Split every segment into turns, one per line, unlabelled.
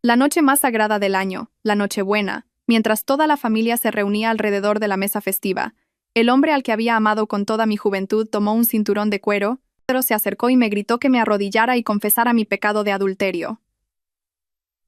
La noche más sagrada del año, la Nochebuena, mientras toda la familia se reunía alrededor de la mesa festiva, el hombre al que había amado con toda mi juventud tomó un cinturón de cuero, pero se acercó y me gritó que me arrodillara y confesara mi pecado de adulterio.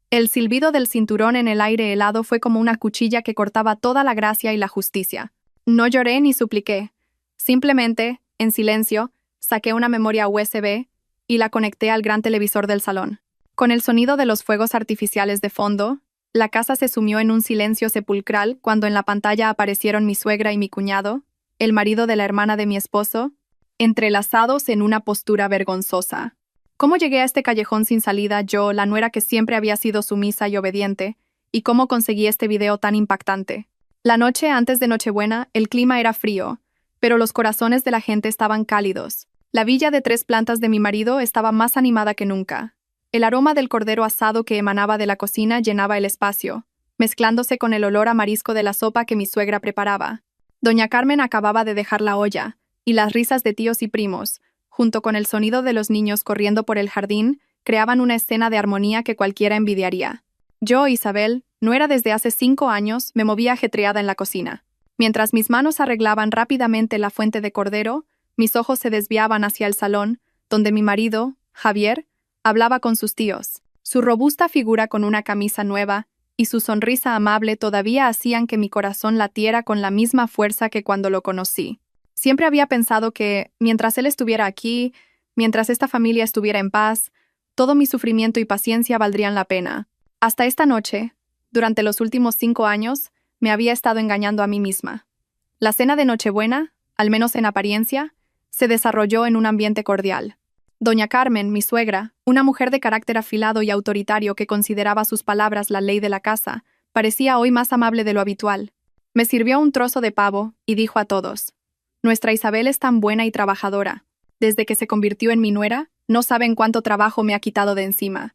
El silbido del cinturón en el aire helado fue como una cuchilla que cortaba toda la gracia y la justicia. No lloré ni supliqué. Simplemente, en silencio, saqué una memoria USB y la conecté al gran televisor del salón. Con el sonido de los fuegos artificiales de fondo, la casa se sumió en un silencio sepulcral cuando en la pantalla aparecieron mi suegra y mi cuñado, el marido de la hermana de mi esposo, entrelazados en una postura vergonzosa. ¿Cómo llegué a este callejón sin salida yo, la nuera que siempre había sido sumisa y obediente, y cómo conseguí este video tan impactante? La noche antes de Nochebuena, el clima era frío, pero los corazones de la gente estaban cálidos. La villa de 3 plantas de mi marido estaba más animada que nunca. El aroma del cordero asado que emanaba de la cocina llenaba el espacio, mezclándose con el olor a marisco de la sopa que mi suegra preparaba. Doña Carmen acababa de dejar la olla, y las risas de tíos y primos, junto con el sonido de los niños corriendo por el jardín, creaban una escena de armonía que cualquiera envidiaría. Yo, Isabel, nuera desde hace 5 años, me movía ajetreada en la cocina. Mientras mis manos arreglaban rápidamente la fuente de cordero, mis ojos se desviaban hacia el salón, donde mi marido, Javier, hablaba con sus tíos. Su robusta figura con una camisa nueva y su sonrisa amable todavía hacían que mi corazón latiera con la misma fuerza que cuando lo conocí. Siempre había pensado que, mientras él estuviera aquí, mientras esta familia estuviera en paz, todo mi sufrimiento y paciencia valdrían la pena. Hasta esta noche, durante los últimos 5 años, me había estado engañando a mí misma. La cena de Nochebuena, al menos en apariencia, se desarrolló en un ambiente cordial. Doña Carmen, mi suegra, una mujer de carácter afilado y autoritario que consideraba sus palabras la ley de la casa, parecía hoy más amable de lo habitual. Me sirvió un trozo de pavo y dijo a todos: «Nuestra Isabel es tan buena y trabajadora. Desde que se convirtió en mi nuera, no saben cuánto trabajo me ha quitado de encima».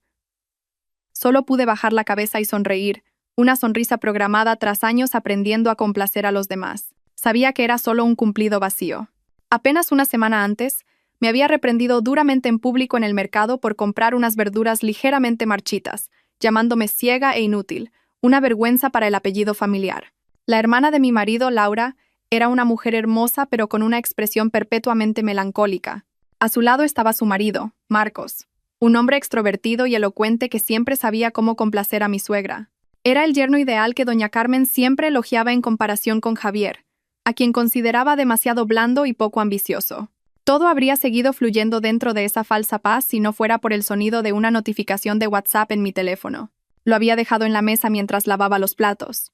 Solo pude bajar la cabeza y sonreír, una sonrisa programada tras años aprendiendo a complacer a los demás. Sabía que era solo un cumplido vacío. Apenas una semana antes, me había reprendido duramente en público en el mercado por comprar unas verduras ligeramente marchitas, llamándome ciega e inútil, una vergüenza para el apellido familiar. La hermana de mi marido, Laura, era una mujer hermosa pero con una expresión perpetuamente melancólica. A su lado estaba su marido, Marcos, un hombre extrovertido y elocuente que siempre sabía cómo complacer a mi suegra. Era el yerno ideal que doña Carmen siempre elogiaba en comparación con Javier, a quien consideraba demasiado blando y poco ambicioso. Todo habría seguido fluyendo dentro de esa falsa paz si no fuera por el sonido de una notificación de WhatsApp en mi teléfono. Lo había dejado en la mesa mientras lavaba los platos.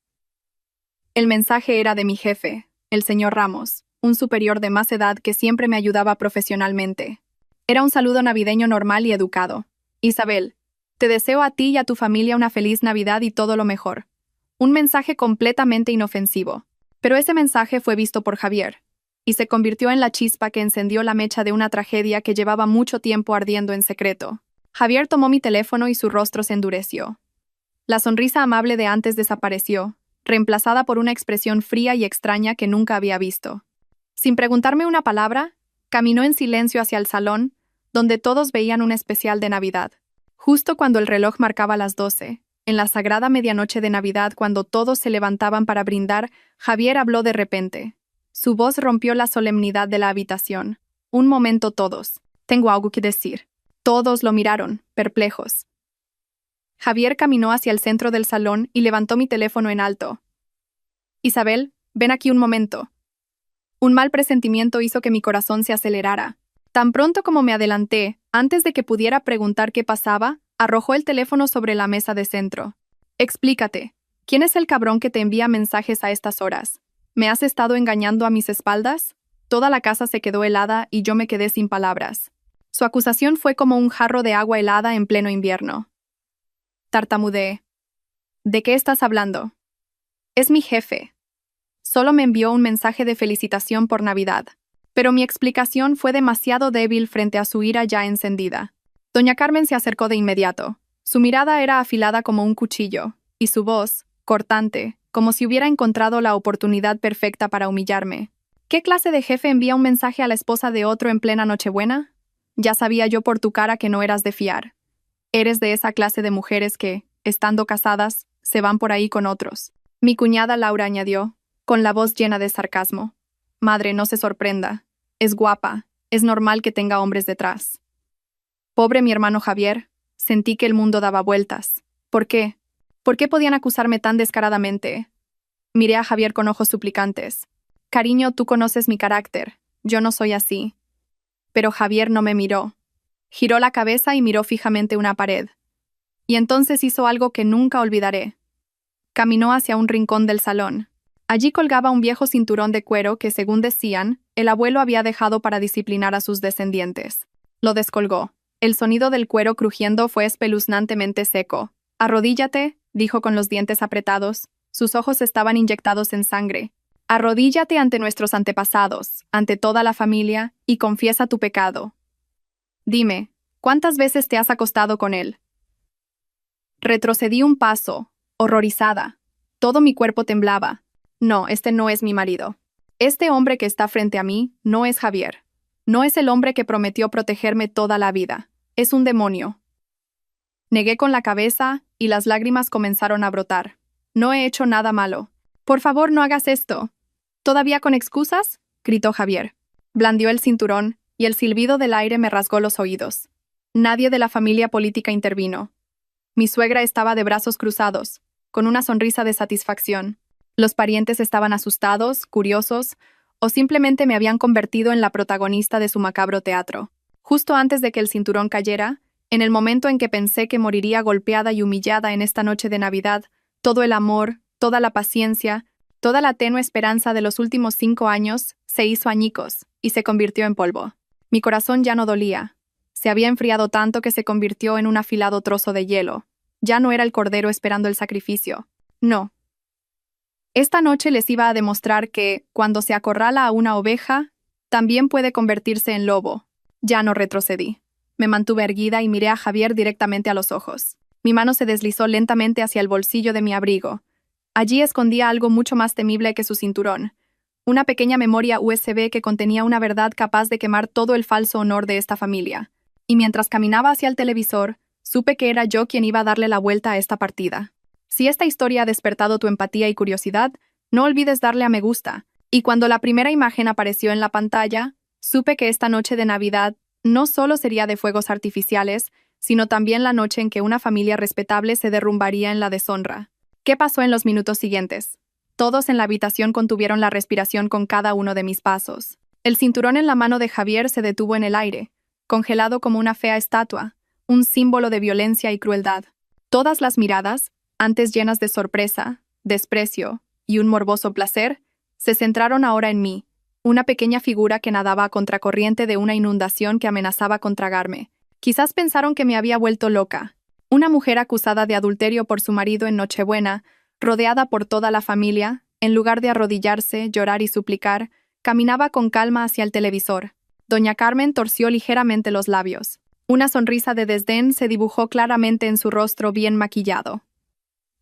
El mensaje era de mi jefe, el señor Ramos, un superior de más edad que siempre me ayudaba profesionalmente. Era un saludo navideño normal y educado. «Isabel, te deseo a ti y a tu familia una feliz Navidad y todo lo mejor». Un mensaje completamente inofensivo. Pero ese mensaje fue visto por Javier, y se convirtió en la chispa que encendió la mecha de una tragedia que llevaba mucho tiempo ardiendo en secreto. Javier tomó mi teléfono y su rostro se endureció. La sonrisa amable de antes desapareció, reemplazada por una expresión fría y extraña que nunca había visto. Sin preguntarme una palabra, caminó en silencio hacia el salón, donde todos veían un especial de Navidad. Justo cuando el reloj marcaba las 12, en la sagrada medianoche de Navidad, cuando todos se levantaban para brindar, Javier habló de repente. Su voz rompió la solemnidad de la habitación. «Un momento todos. Tengo algo que decir». Todos lo miraron, perplejos. Javier caminó hacia el centro del salón y levantó mi teléfono en alto. «Isabel, ven aquí un momento». Un mal presentimiento hizo que mi corazón se acelerara. Tan pronto como me adelanté, antes de que pudiera preguntar qué pasaba, arrojó el teléfono sobre la mesa de centro. «Explícate. ¿Quién es el cabrón que te envía mensajes a estas horas? ¿Me has estado engañando a mis espaldas?» Toda la casa se quedó helada y yo me quedé sin palabras. Su acusación fue como un jarro de agua helada en pleno invierno. Tartamudeé. «¿De qué estás hablando?» «Es mi jefe. Solo me envió un mensaje de felicitación por Navidad». Pero mi explicación fue demasiado débil frente a su ira ya encendida. Doña Carmen se acercó de inmediato. Su mirada era afilada como un cuchillo, y su voz, cortante, como si hubiera encontrado la oportunidad perfecta para humillarme. ¿Qué clase de jefe envía un mensaje a la esposa de otro en plena Nochebuena? Ya sabía yo por tu cara que no eras de fiar. Eres de esa clase de mujeres que, estando casadas, se van por ahí con otros. Mi cuñada Laura añadió, con la voz llena de sarcasmo. Madre, no se sorprenda. Es guapa. Es normal que tenga hombres detrás. Pobre mi hermano Javier. Sentí que el mundo daba vueltas. ¿Por qué? ¿Por qué podían acusarme tan descaradamente? Miré a Javier con ojos suplicantes. Cariño, tú conoces mi carácter. Yo no soy así. Pero Javier no me miró. Giró la cabeza y miró fijamente una pared. Y entonces hizo algo que nunca olvidaré. Caminó hacia un rincón del salón. Allí colgaba un viejo cinturón de cuero que, según decían, el abuelo había dejado para disciplinar a sus descendientes. Lo descolgó. El sonido del cuero crujiendo fue espeluznantemente seco. Arrodíllate, dijo con los dientes apretados. Sus ojos estaban inyectados en sangre. Arrodíllate ante nuestros antepasados, ante toda la familia, y confiesa tu pecado. Dime, ¿cuántas veces te has acostado con él? Retrocedí un paso, horrorizada. Todo mi cuerpo temblaba. No, este no es mi marido. Este hombre que está frente a mí no es Javier. No es el hombre que prometió protegerme toda la vida. Es un demonio. Negué con la cabeza y las lágrimas comenzaron a brotar. No he hecho nada malo. Por favor, no hagas esto. ¿Todavía con excusas? Gritó Javier. Blandió el cinturón y el silbido del aire me rasgó los oídos. Nadie de la familia política intervino. Mi suegra estaba de brazos cruzados, con una sonrisa de satisfacción. Los parientes estaban asustados, curiosos, o simplemente me habían convertido en la protagonista de su macabro teatro. Justo antes de que el cinturón cayera, en el momento en que pensé que moriría golpeada y humillada en esta noche de Navidad, todo el amor, toda la paciencia, toda la tenue esperanza de los últimos 5 años se hizo añicos y se convirtió en polvo. Mi corazón ya no dolía. Se había enfriado tanto que se convirtió en un afilado trozo de hielo. Ya no era el cordero esperando el sacrificio. No. Esta noche les iba a demostrar que, cuando se acorrala a una oveja, también puede convertirse en lobo. Ya no retrocedí. Me mantuve erguida y miré a Javier directamente a los ojos. Mi mano se deslizó lentamente hacia el bolsillo de mi abrigo. Allí escondía algo mucho más temible que su cinturón. Una pequeña memoria USB que contenía una verdad capaz de quemar todo el falso honor de esta familia. Y mientras caminaba hacia el televisor, supe que era yo quien iba a darle la vuelta a esta partida. Si esta historia ha despertado tu empatía y curiosidad, no olvides darle a me gusta. Y cuando la primera imagen apareció en la pantalla, supe que esta noche de Navidad no solo sería de fuegos artificiales, sino también la noche en que una familia respetable se derrumbaría en la deshonra. ¿Qué pasó en los minutos siguientes? Todos en la habitación contuvieron la respiración con cada uno de mis pasos. El cinturón en la mano de Javier se detuvo en el aire, congelado como una fea estatua, un símbolo de violencia y crueldad. Todas las miradas, antes llenas de sorpresa, desprecio y un morboso placer, se centraron ahora en mí, una pequeña figura que nadaba a contracorriente de una inundación que amenazaba con tragarme. Quizás pensaron que me había vuelto loca. Una mujer acusada de adulterio por su marido en Nochebuena, rodeada por toda la familia, en lugar de arrodillarse, llorar y suplicar, caminaba con calma hacia el televisor. Doña Carmen torció ligeramente los labios. Una sonrisa de desdén se dibujó claramente en su rostro bien maquillado.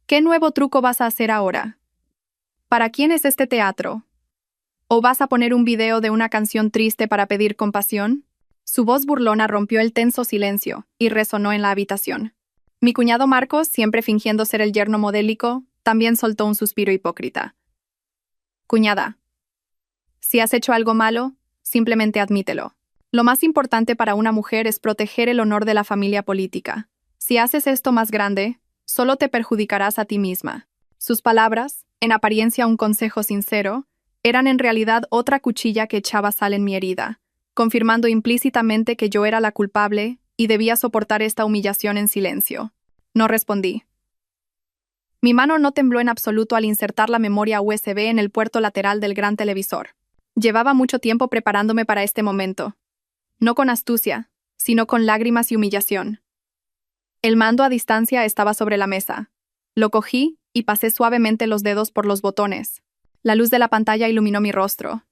¿Qué nuevo truco vas a hacer ahora? ¿Para quién es este teatro? ¿O vas a poner un video de una canción triste para pedir compasión? Su voz burlona rompió el tenso silencio y resonó en la habitación. Mi cuñado Marcos, siempre fingiendo ser el yerno modélico, también soltó un suspiro hipócrita. Cuñada, si has hecho algo malo, simplemente admítelo. Lo más importante para una mujer es proteger el honor de la familia política. Si haces esto más grande, solo te perjudicarás a ti misma. Sus palabras, en apariencia un consejo sincero, eran en realidad otra cuchilla que echaba sal en mi herida, confirmando implícitamente que yo era la culpable y debía soportar esta humillación en silencio. No respondí. Mi mano no tembló en absoluto al insertar la memoria USB en el puerto lateral del gran televisor. Llevaba mucho tiempo preparándome para este momento. No con astucia, sino con lágrimas y humillación. El mando a distancia estaba sobre la mesa. Lo cogí y pasé suavemente los dedos por los botones. La luz de la pantalla iluminó mi rostro.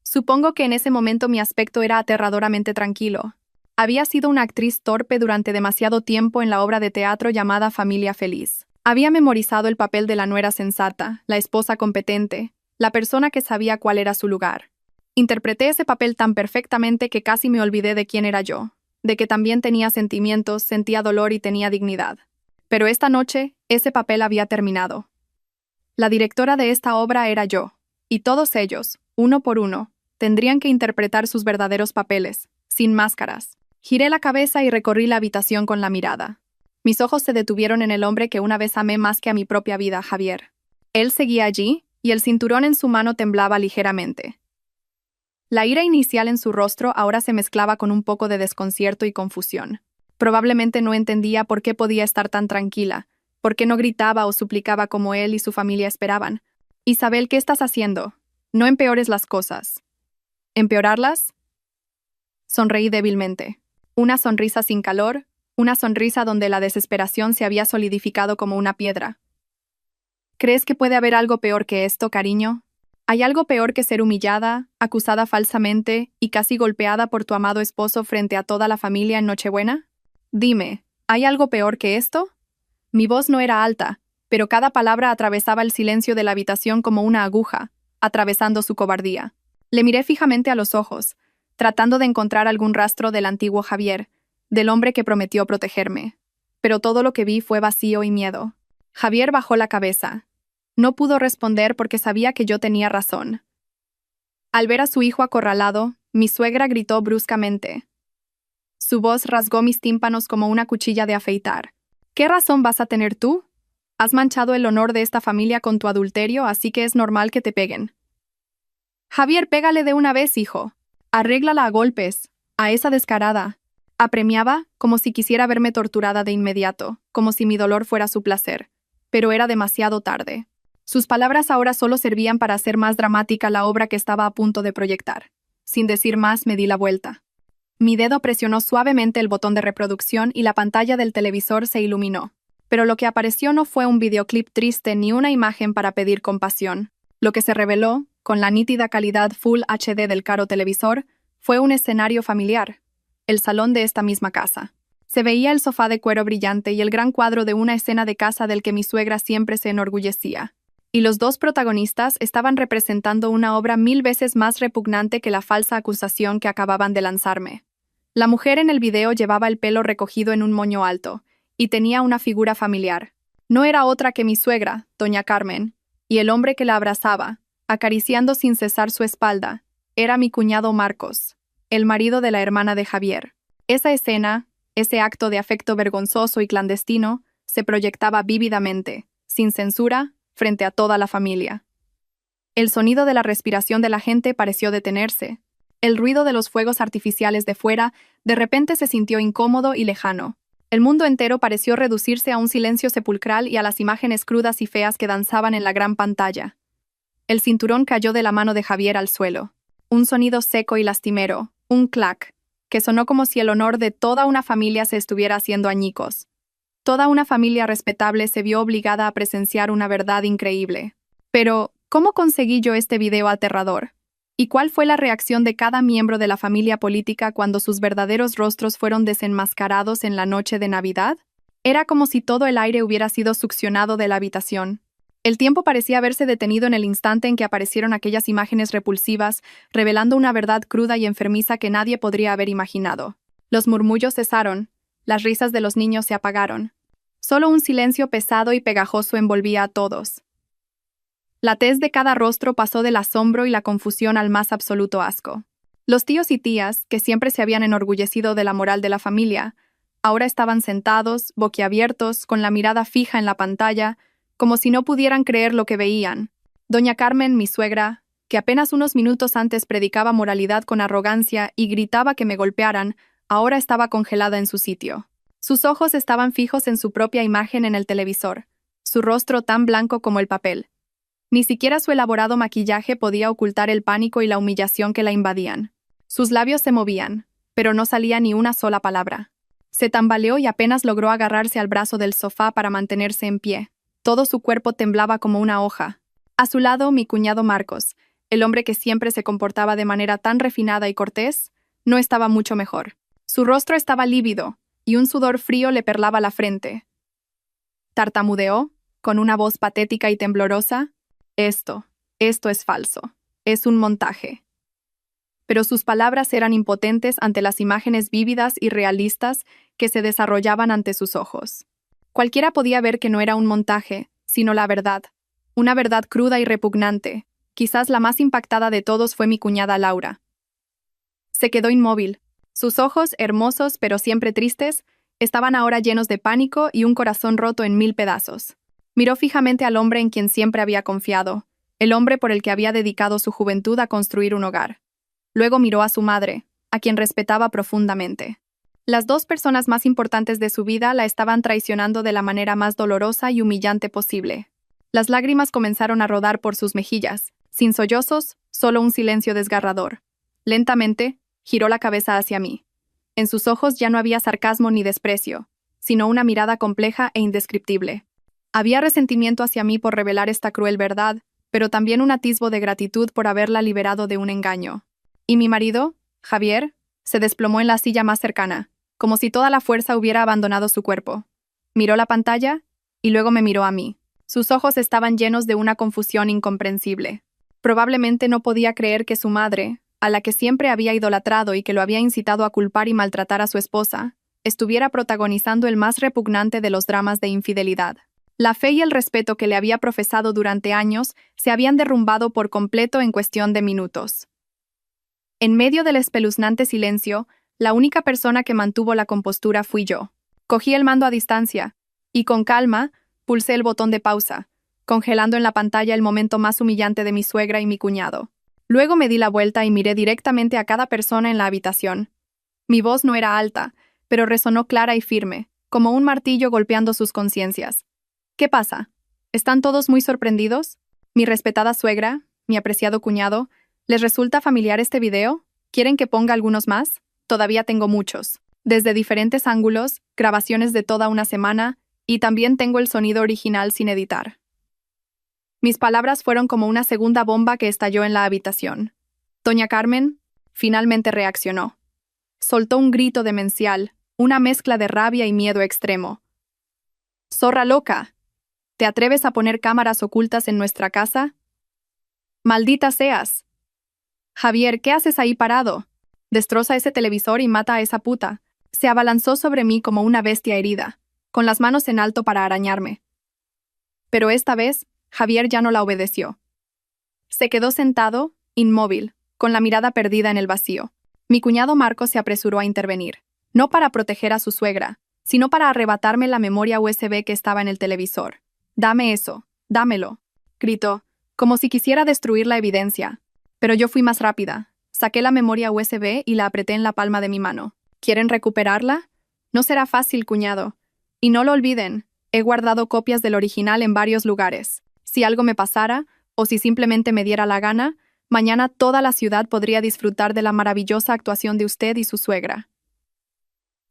Supongo que en ese momento mi aspecto era aterradoramente tranquilo. Había sido una actriz torpe durante demasiado tiempo en la obra de teatro llamada Familia Feliz. Había memorizado el papel de la nuera sensata, la esposa competente, la persona que sabía cuál era su lugar. Interpreté ese papel tan perfectamente que casi me olvidé de quién era yo, de que también tenía sentimientos, sentía dolor y tenía dignidad. Pero esta noche, ese papel había terminado. La directora de esta obra era yo, y todos ellos, uno por uno, tendrían que interpretar sus verdaderos papeles, sin máscaras. Giré la cabeza y recorrí la habitación con la mirada. Mis ojos se detuvieron en el hombre que una vez amé más que a mi propia vida, Javier. Él seguía allí, y el cinturón en su mano temblaba ligeramente. La ira inicial en su rostro ahora se mezclaba con un poco de desconcierto y confusión. Probablemente no entendía por qué podía estar tan tranquila, por qué no gritaba o suplicaba como él y su familia esperaban. Isabel, ¿qué estás haciendo? No empeores las cosas. ¿Empeorarlas? Sonreí débilmente. Una sonrisa sin calor, una sonrisa donde la desesperación se había solidificado como una piedra. ¿Crees que puede haber algo peor que esto, cariño? ¿Hay algo peor que ser humillada, acusada falsamente y casi golpeada por tu amado esposo frente a toda la familia en Nochebuena? Dime, ¿hay algo peor que esto? Mi voz no era alta, pero cada palabra atravesaba el silencio de la habitación como una aguja, atravesando su cobardía. Le miré fijamente a los ojos, tratando de encontrar algún rastro del antiguo Javier, del hombre que prometió protegerme. Pero todo lo que vi fue vacío y miedo. Javier bajó la cabeza. No pudo responder porque sabía que yo tenía razón. Al ver a su hijo acorralado, mi suegra gritó bruscamente. Su voz rasgó mis tímpanos como una cuchilla de afeitar. ¿Qué razón vas a tener tú? Has manchado el honor de esta familia con tu adulterio, así que es normal que te peguen. Javier, pégale de una vez, hijo. Arréglala a golpes, a esa descarada. Apremiaba, como si quisiera verme torturada de inmediato, como si mi dolor fuera su placer. Pero era demasiado tarde. Sus palabras ahora solo servían para hacer más dramática la obra que estaba a punto de proyectar. Sin decir más, me di la vuelta. Mi dedo presionó suavemente el botón de reproducción y la pantalla del televisor se iluminó. Pero lo que apareció no fue un videoclip triste ni una imagen para pedir compasión. Lo que se reveló, con la nítida calidad Full HD del caro televisor, fue un escenario familiar. El salón de esta misma casa. Se veía el sofá de cuero brillante y el gran cuadro de una escena de casa del que mi suegra siempre se enorgullecía. Y los dos protagonistas estaban representando una obra 1000 veces más repugnante que la falsa acusación que acababan de lanzarme. La mujer en el video llevaba el pelo recogido en un moño alto, y tenía una figura familiar. No era otra que mi suegra, doña Carmen, y el hombre que la abrazaba, acariciando sin cesar su espalda, era mi cuñado Marcos, el marido de la hermana de Javier. Esa escena, ese acto de afecto vergonzoso y clandestino, se proyectaba vívidamente, sin censura, frente a toda la familia. El sonido de la respiración de la gente pareció detenerse. El ruido de los fuegos artificiales de fuera de repente se sintió incómodo y lejano. El mundo entero pareció reducirse a un silencio sepulcral y a las imágenes crudas y feas que danzaban en la gran pantalla. El cinturón cayó de la mano de Javier al suelo. Un sonido seco y lastimero, un clac, que sonó como si el honor de toda una familia se estuviera haciendo añicos. Toda una familia respetable se vio obligada a presenciar una verdad increíble. Pero, ¿cómo conseguí yo este video aterrador? ¿Y cuál fue la reacción de cada miembro de la familia política cuando sus verdaderos rostros fueron desenmascarados en la noche de Navidad? Era como si todo el aire hubiera sido succionado de la habitación. El tiempo parecía haberse detenido en el instante en que aparecieron aquellas imágenes repulsivas, revelando una verdad cruda y enfermiza que nadie podría haber imaginado. Los murmullos cesaron, las risas de los niños se apagaron. Solo un silencio pesado y pegajoso envolvía a todos. La tez de cada rostro pasó del asombro y la confusión al más absoluto asco. Los tíos y tías, que siempre se habían enorgullecido de la moral de la familia, ahora estaban sentados, boquiabiertos, con la mirada fija en la pantalla, como si no pudieran creer lo que veían. Doña Carmen, mi suegra, que apenas unos minutos antes predicaba moralidad con arrogancia y gritaba que me golpearan, ahora estaba congelada en su sitio. Sus ojos estaban fijos en su propia imagen en el televisor, su rostro tan blanco como el papel. Ni siquiera su elaborado maquillaje podía ocultar el pánico y la humillación que la invadían. Sus labios se movían, pero no salía ni una sola palabra. Se tambaleó y apenas logró agarrarse al brazo del sofá para mantenerse en pie. Todo su cuerpo temblaba como una hoja. A su lado, mi cuñado Marcos, el hombre que siempre se comportaba de manera tan refinada y cortés, no estaba mucho mejor. Su rostro estaba lívido, y un sudor frío le perlaba la frente. Tartamudeó, con una voz patética y temblorosa: Esto es falso. Es un montaje. Pero sus palabras eran impotentes ante las imágenes vívidas y realistas que se desarrollaban ante sus ojos. Cualquiera podía ver que no era un montaje, sino la verdad. Una verdad cruda y repugnante. Quizás la más impactada de todos fue mi cuñada Laura. Se quedó inmóvil. Sus ojos, hermosos pero siempre tristes, estaban ahora llenos de pánico y un corazón roto en 1000 pedazos. Miró fijamente al hombre en quien siempre había confiado, el hombre por el que había dedicado su juventud a construir un hogar. Luego miró a su madre, a quien respetaba profundamente. Las dos personas más importantes de su vida la estaban traicionando de la manera más dolorosa y humillante posible. Las lágrimas comenzaron a rodar por sus mejillas, sin sollozos, solo un silencio desgarrador. Lentamente, giró la cabeza hacia mí. En sus ojos ya no había sarcasmo ni desprecio, sino una mirada compleja e indescriptible. Había resentimiento hacia mí por revelar esta cruel verdad, pero también un atisbo de gratitud por haberla liberado de un engaño. Y mi marido, Javier, se desplomó en la silla más cercana, como si toda la fuerza hubiera abandonado su cuerpo. Miró la pantalla y luego me miró a mí. Sus ojos estaban llenos de una confusión incomprensible. Probablemente no podía creer que su madre, a la que siempre había idolatrado y que lo había incitado a culpar y maltratar a su esposa, estuviera protagonizando el más repugnante de los dramas de infidelidad. La fe y el respeto que le había profesado durante años se habían derrumbado por completo en cuestión de minutos. En medio del espeluznante silencio, la única persona que mantuvo la compostura fui yo. Cogí el mando a distancia y, con calma, pulsé el botón de pausa, congelando en la pantalla el momento más humillante de mi suegra y mi cuñado. Luego me di la vuelta y miré directamente a cada persona en la habitación. Mi voz no era alta, pero resonó clara y firme, como un martillo golpeando sus conciencias. ¿Qué pasa? ¿Están todos muy sorprendidos? Mi respetada suegra, mi apreciado cuñado, ¿les resulta familiar este video? ¿Quieren que ponga algunos más? Todavía tengo muchos. Desde diferentes ángulos, grabaciones de toda una semana, y también tengo el sonido original sin editar. Mis palabras fueron como una segunda bomba que estalló en la habitación. Doña Carmen finalmente reaccionó. Soltó un grito demencial, una mezcla de rabia y miedo extremo. ¡Zorra loca! ¿Te atreves a poner cámaras ocultas en nuestra casa? ¡Maldita seas! Javier, ¿qué haces ahí parado? Destroza ese televisor y mata a esa puta. Se abalanzó sobre mí como una bestia herida, con las manos en alto para arañarme. Pero esta vez, Javier ya no la obedeció. Se quedó sentado, inmóvil, con la mirada perdida en el vacío. Mi cuñado Marcos se apresuró a intervenir, no para proteger a su suegra, sino para arrebatarme la memoria USB que estaba en el televisor. «Dame eso, dámelo», gritó, como si quisiera destruir la evidencia. Pero yo fui más rápida. Saqué la memoria USB y la apreté en la palma de mi mano. ¿Quieren recuperarla? No será fácil, cuñado. Y no lo olviden, he guardado copias del original en varios lugares. Si algo me pasara, o si simplemente me diera la gana, mañana toda la ciudad podría disfrutar de la maravillosa actuación de usted y su suegra.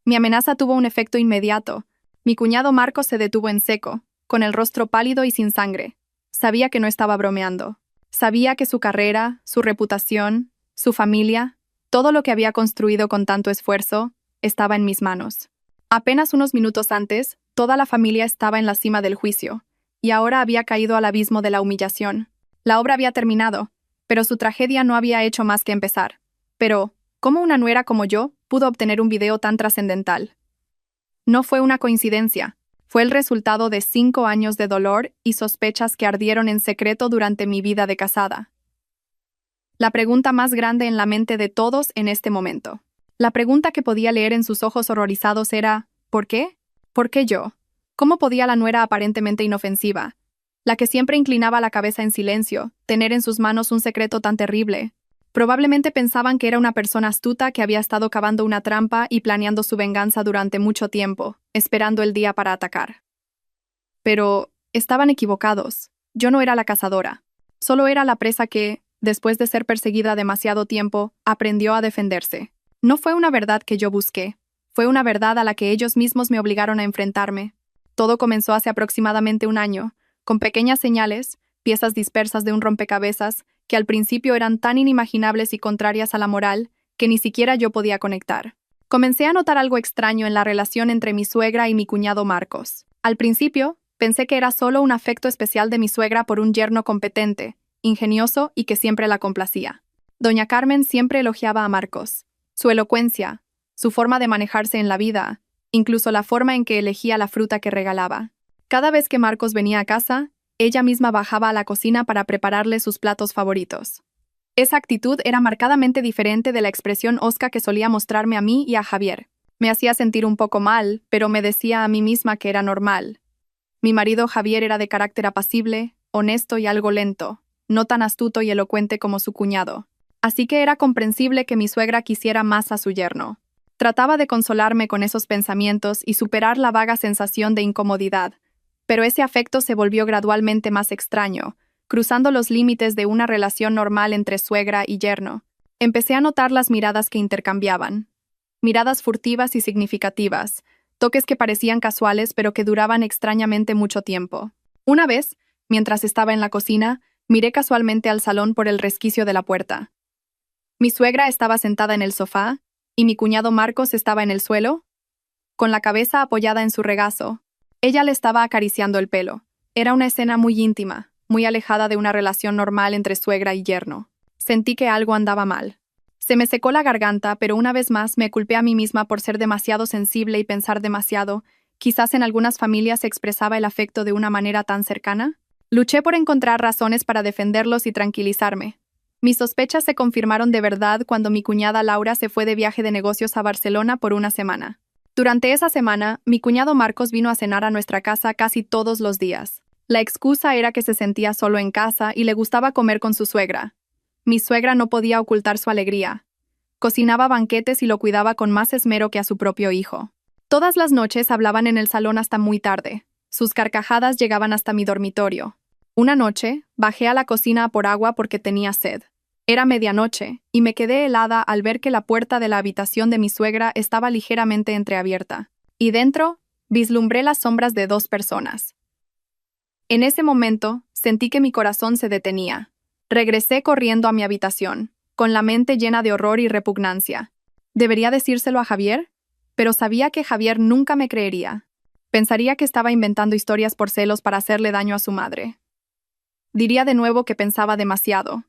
Mi amenaza tuvo un efecto inmediato. Mi cuñado Marcos se detuvo en seco, con el rostro pálido y sin sangre. Sabía que no estaba bromeando. Sabía que su carrera, su reputación, su familia, todo lo que había construido con tanto esfuerzo, estaba en mis manos. Apenas unos minutos antes, toda la familia estaba en la cima del juicio, y ahora había caído al abismo de la humillación. La obra había terminado, pero su tragedia no había hecho más que empezar. Pero, ¿cómo una nuera como yo pudo obtener un video tan trascendental? No fue una coincidencia. Fue el resultado de 5 años de dolor y sospechas que ardieron en secreto durante mi vida de casada. La pregunta más grande en la mente de todos en este momento. La pregunta que podía leer en sus ojos horrorizados era, ¿por qué? ¿Por qué yo? ¿Cómo podía la nuera aparentemente inofensiva, la que siempre inclinaba la cabeza en silencio, tener en sus manos un secreto tan terrible? Probablemente pensaban que era una persona astuta que había estado cavando una trampa y planeando su venganza durante mucho tiempo, esperando el día para atacar. Pero estaban equivocados. Yo no era la cazadora. Solo era la presa que, después de ser perseguida demasiado tiempo, aprendió a defenderse. No fue una verdad que yo busqué. Fue una verdad a la que ellos mismos me obligaron a enfrentarme. Todo comenzó hace aproximadamente un año, con pequeñas señales, piezas dispersas de un rompecabezas, que al principio eran tan inimaginables y contrarias a la moral, que ni siquiera yo podía conectar. Comencé a notar algo extraño en la relación entre mi suegra y mi cuñado Marcos. Al principio, pensé que era solo un afecto especial de mi suegra por un yerno competente, ingenioso y que siempre la complacía. Doña Carmen siempre elogiaba a Marcos. Su elocuencia, su forma de manejarse en la vida, incluso la forma en que elegía la fruta que regalaba. Cada vez que Marcos venía a casa, ella misma bajaba a la cocina para prepararle sus platos favoritos. Esa actitud era marcadamente diferente de la expresión hosca que solía mostrarme a mí y a Javier. Me hacía sentir un poco mal, pero me decía a mí misma que era normal. Mi marido Javier era de carácter apacible, honesto y algo lento, no tan astuto y elocuente como su cuñado. Así que era comprensible que mi suegra quisiera más a su yerno. Trataba de consolarme con esos pensamientos y superar la vaga sensación de incomodidad, pero ese afecto se volvió gradualmente más extraño, cruzando los límites de una relación normal entre suegra y yerno. Empecé a notar las miradas que intercambiaban. Miradas furtivas y significativas, toques que parecían casuales pero que duraban extrañamente mucho tiempo. Una vez, mientras estaba en la cocina, miré casualmente al salón por el resquicio de la puerta. Mi suegra estaba sentada en el sofá, y mi cuñado Marcos estaba en el suelo, con la cabeza apoyada en su regazo. Ella le estaba acariciando el pelo. Era una escena muy íntima, muy alejada de una relación normal entre suegra y yerno. Sentí que algo andaba mal. Se me secó la garganta, pero una vez más me culpé a mí misma por ser demasiado sensible y pensar demasiado. Quizás en algunas familias se expresaba el afecto de una manera tan cercana. Luché por encontrar razones para defenderlos y tranquilizarme. Mis sospechas se confirmaron de verdad cuando mi cuñada Laura se fue de viaje de negocios a Barcelona por una semana. Durante esa semana, mi cuñado Marcos vino a cenar a nuestra casa casi todos los días. La excusa era que se sentía solo en casa y le gustaba comer con su suegra. Mi suegra no podía ocultar su alegría. Cocinaba banquetes y lo cuidaba con más esmero que a su propio hijo. Todas las noches hablaban en el salón hasta muy tarde. Sus carcajadas llegaban hasta mi dormitorio. Una noche, bajé a la cocina a por agua porque tenía sed. Era medianoche, y me quedé helada al ver que la puerta de la habitación de mi suegra estaba ligeramente entreabierta. Y dentro, vislumbré las sombras de 2 personas. En ese momento, sentí que mi corazón se detenía. Regresé corriendo a mi habitación, con la mente llena de horror y repugnancia. ¿Debería decírselo a Javier? Pero sabía que Javier nunca me creería. Pensaría que estaba inventando historias por celos para hacerle daño a su madre. Diría de nuevo que pensaba demasiado,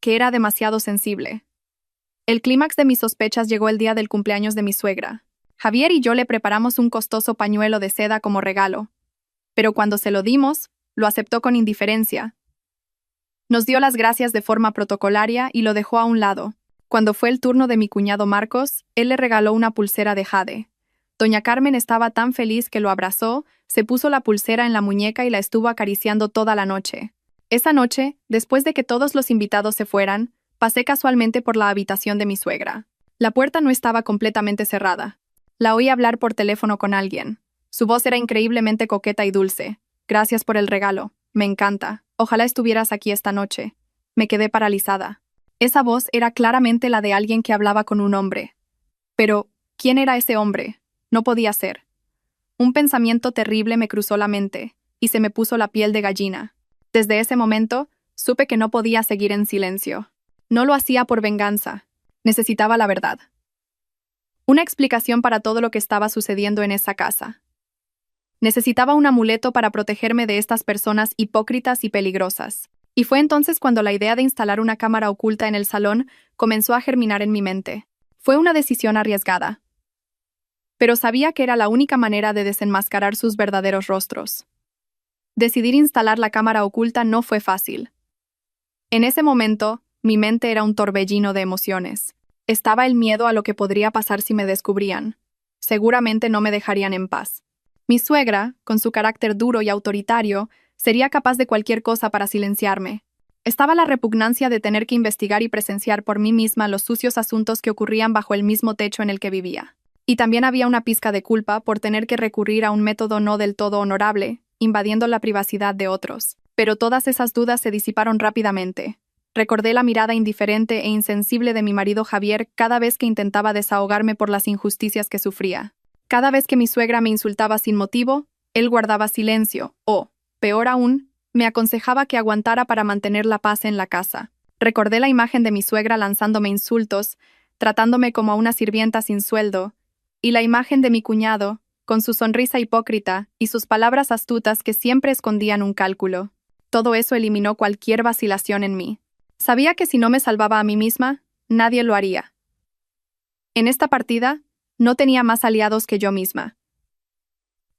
que era demasiado sensible. El clímax de mis sospechas llegó el día del cumpleaños de mi suegra. Javier y yo le preparamos un costoso pañuelo de seda como regalo, pero cuando se lo dimos, lo aceptó con indiferencia. Nos dio las gracias de forma protocolaria y lo dejó a un lado. Cuando fue el turno de mi cuñado Marcos, él le regaló una pulsera de jade. Doña Carmen estaba tan feliz que lo abrazó, se puso la pulsera en la muñeca y la estuvo acariciando toda la noche. Esa noche, después de que todos los invitados se fueran, pasé casualmente por la habitación de mi suegra. La puerta no estaba completamente cerrada. La oí hablar por teléfono con alguien. Su voz era increíblemente coqueta y dulce. Gracias por el regalo. Me encanta. Ojalá estuvieras aquí esta noche. Me quedé paralizada. Esa voz era claramente la de alguien que hablaba con un hombre. Pero, ¿quién era ese hombre? No podía ser. Un pensamiento terrible me cruzó la mente, y se me puso la piel de gallina. Desde ese momento, supe que no podía seguir en silencio. No lo hacía por venganza. Necesitaba la verdad. Una explicación para todo lo que estaba sucediendo en esa casa. Necesitaba un amuleto para protegerme de estas personas hipócritas y peligrosas. Y fue entonces cuando la idea de instalar una cámara oculta en el salón comenzó a germinar en mi mente. Fue una decisión arriesgada, pero sabía que era la única manera de desenmascarar sus verdaderos rostros. Decidir instalar la cámara oculta no fue fácil. En ese momento, mi mente era un torbellino de emociones. Estaba el miedo a lo que podría pasar si me descubrían. Seguramente no me dejarían en paz. Mi suegra, con su carácter duro y autoritario, sería capaz de cualquier cosa para silenciarme. Estaba la repugnancia de tener que investigar y presenciar por mí misma los sucios asuntos que ocurrían bajo el mismo techo en el que vivía. Y también había una pizca de culpa por tener que recurrir a un método no del todo honorable, invadiendo la privacidad de otros. Pero todas esas dudas se disiparon rápidamente. Recordé la mirada indiferente e insensible de mi marido Javier cada vez que intentaba desahogarme por las injusticias que sufría. Cada vez que mi suegra me insultaba sin motivo, él guardaba silencio o, peor aún, me aconsejaba que aguantara para mantener la paz en la casa. Recordé la imagen de mi suegra lanzándome insultos, tratándome como a una sirvienta sin sueldo, y la imagen de mi cuñado, con su sonrisa hipócrita y sus palabras astutas que siempre escondían un cálculo. Todo eso eliminó cualquier vacilación en mí. Sabía que si no me salvaba a mí misma, nadie lo haría. En esta partida, No tenía más aliados que yo misma.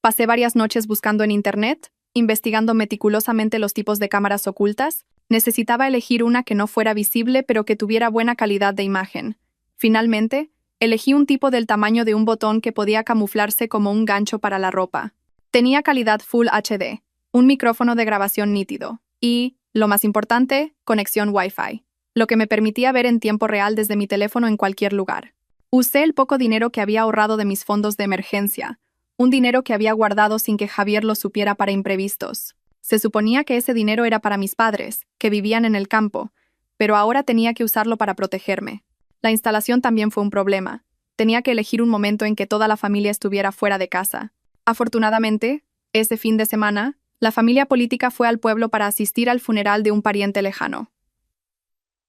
Pasé varias noches buscando en Internet, investigando meticulosamente los tipos de cámaras ocultas. Necesitaba elegir una que no fuera visible pero que tuviera buena calidad de imagen. Finalmente, elegí un tipo del tamaño de un botón que podía camuflarse como un gancho para la ropa. Tenía calidad Full HD, un micrófono de grabación nítido y, lo más importante, conexión Wi-Fi, lo que me permitía ver en tiempo real desde mi teléfono en cualquier lugar. Usé el poco dinero que había ahorrado de mis fondos de emergencia, un dinero que había guardado sin que Javier lo supiera para imprevistos. Se suponía que ese dinero era para mis padres, que vivían en el campo, pero ahora tenía que usarlo para protegerme. La instalación también fue un problema. Tenía que elegir un momento en que toda la familia estuviera fuera de casa. Afortunadamente, ese fin de semana, la familia política fue al pueblo para asistir al funeral de un pariente lejano.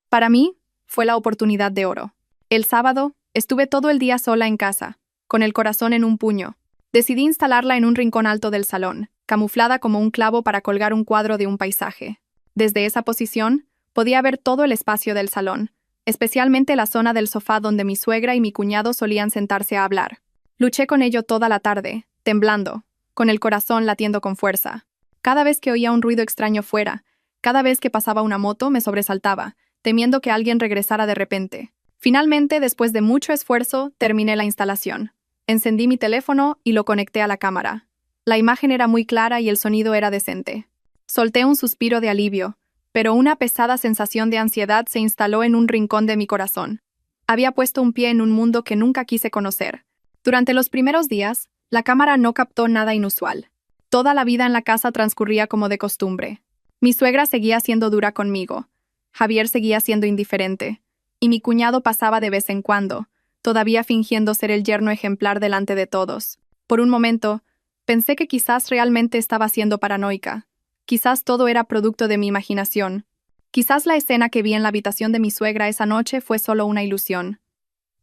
Para mí, fue la oportunidad de oro. El sábado, estuve todo el día sola en casa, con el corazón en un puño. Decidí instalarla en un rincón alto del salón, camuflada como un clavo para colgar un cuadro de un paisaje. Desde esa posición, podía ver todo el espacio del salón, especialmente la zona del sofá donde mi suegra y mi cuñado solían sentarse a hablar. Luché con ello toda la tarde, temblando, con el corazón latiendo con fuerza. Cada vez que oía un ruido extraño fuera, cada vez que pasaba una moto me sobresaltaba, temiendo que alguien regresara de repente. Finalmente, después de mucho esfuerzo, terminé la instalación. Encendí mi teléfono y lo conecté a la cámara. La imagen era muy clara y el sonido era decente. Solté un suspiro de alivio, pero una pesada sensación de ansiedad se instaló en un rincón de mi corazón. Había puesto un pie en un mundo que nunca quise conocer. Durante los primeros días, la cámara no captó nada inusual. Toda la vida en la casa transcurría como de costumbre. Mi suegra seguía siendo dura conmigo. Javier seguía siendo indiferente. Y mi cuñado pasaba de vez en cuando, todavía fingiendo ser el yerno ejemplar delante de todos. Por un momento, pensé que quizás realmente estaba siendo paranoica. Quizás todo era producto de mi imaginación. Quizás la escena que vi en la habitación de mi suegra esa noche fue solo una ilusión.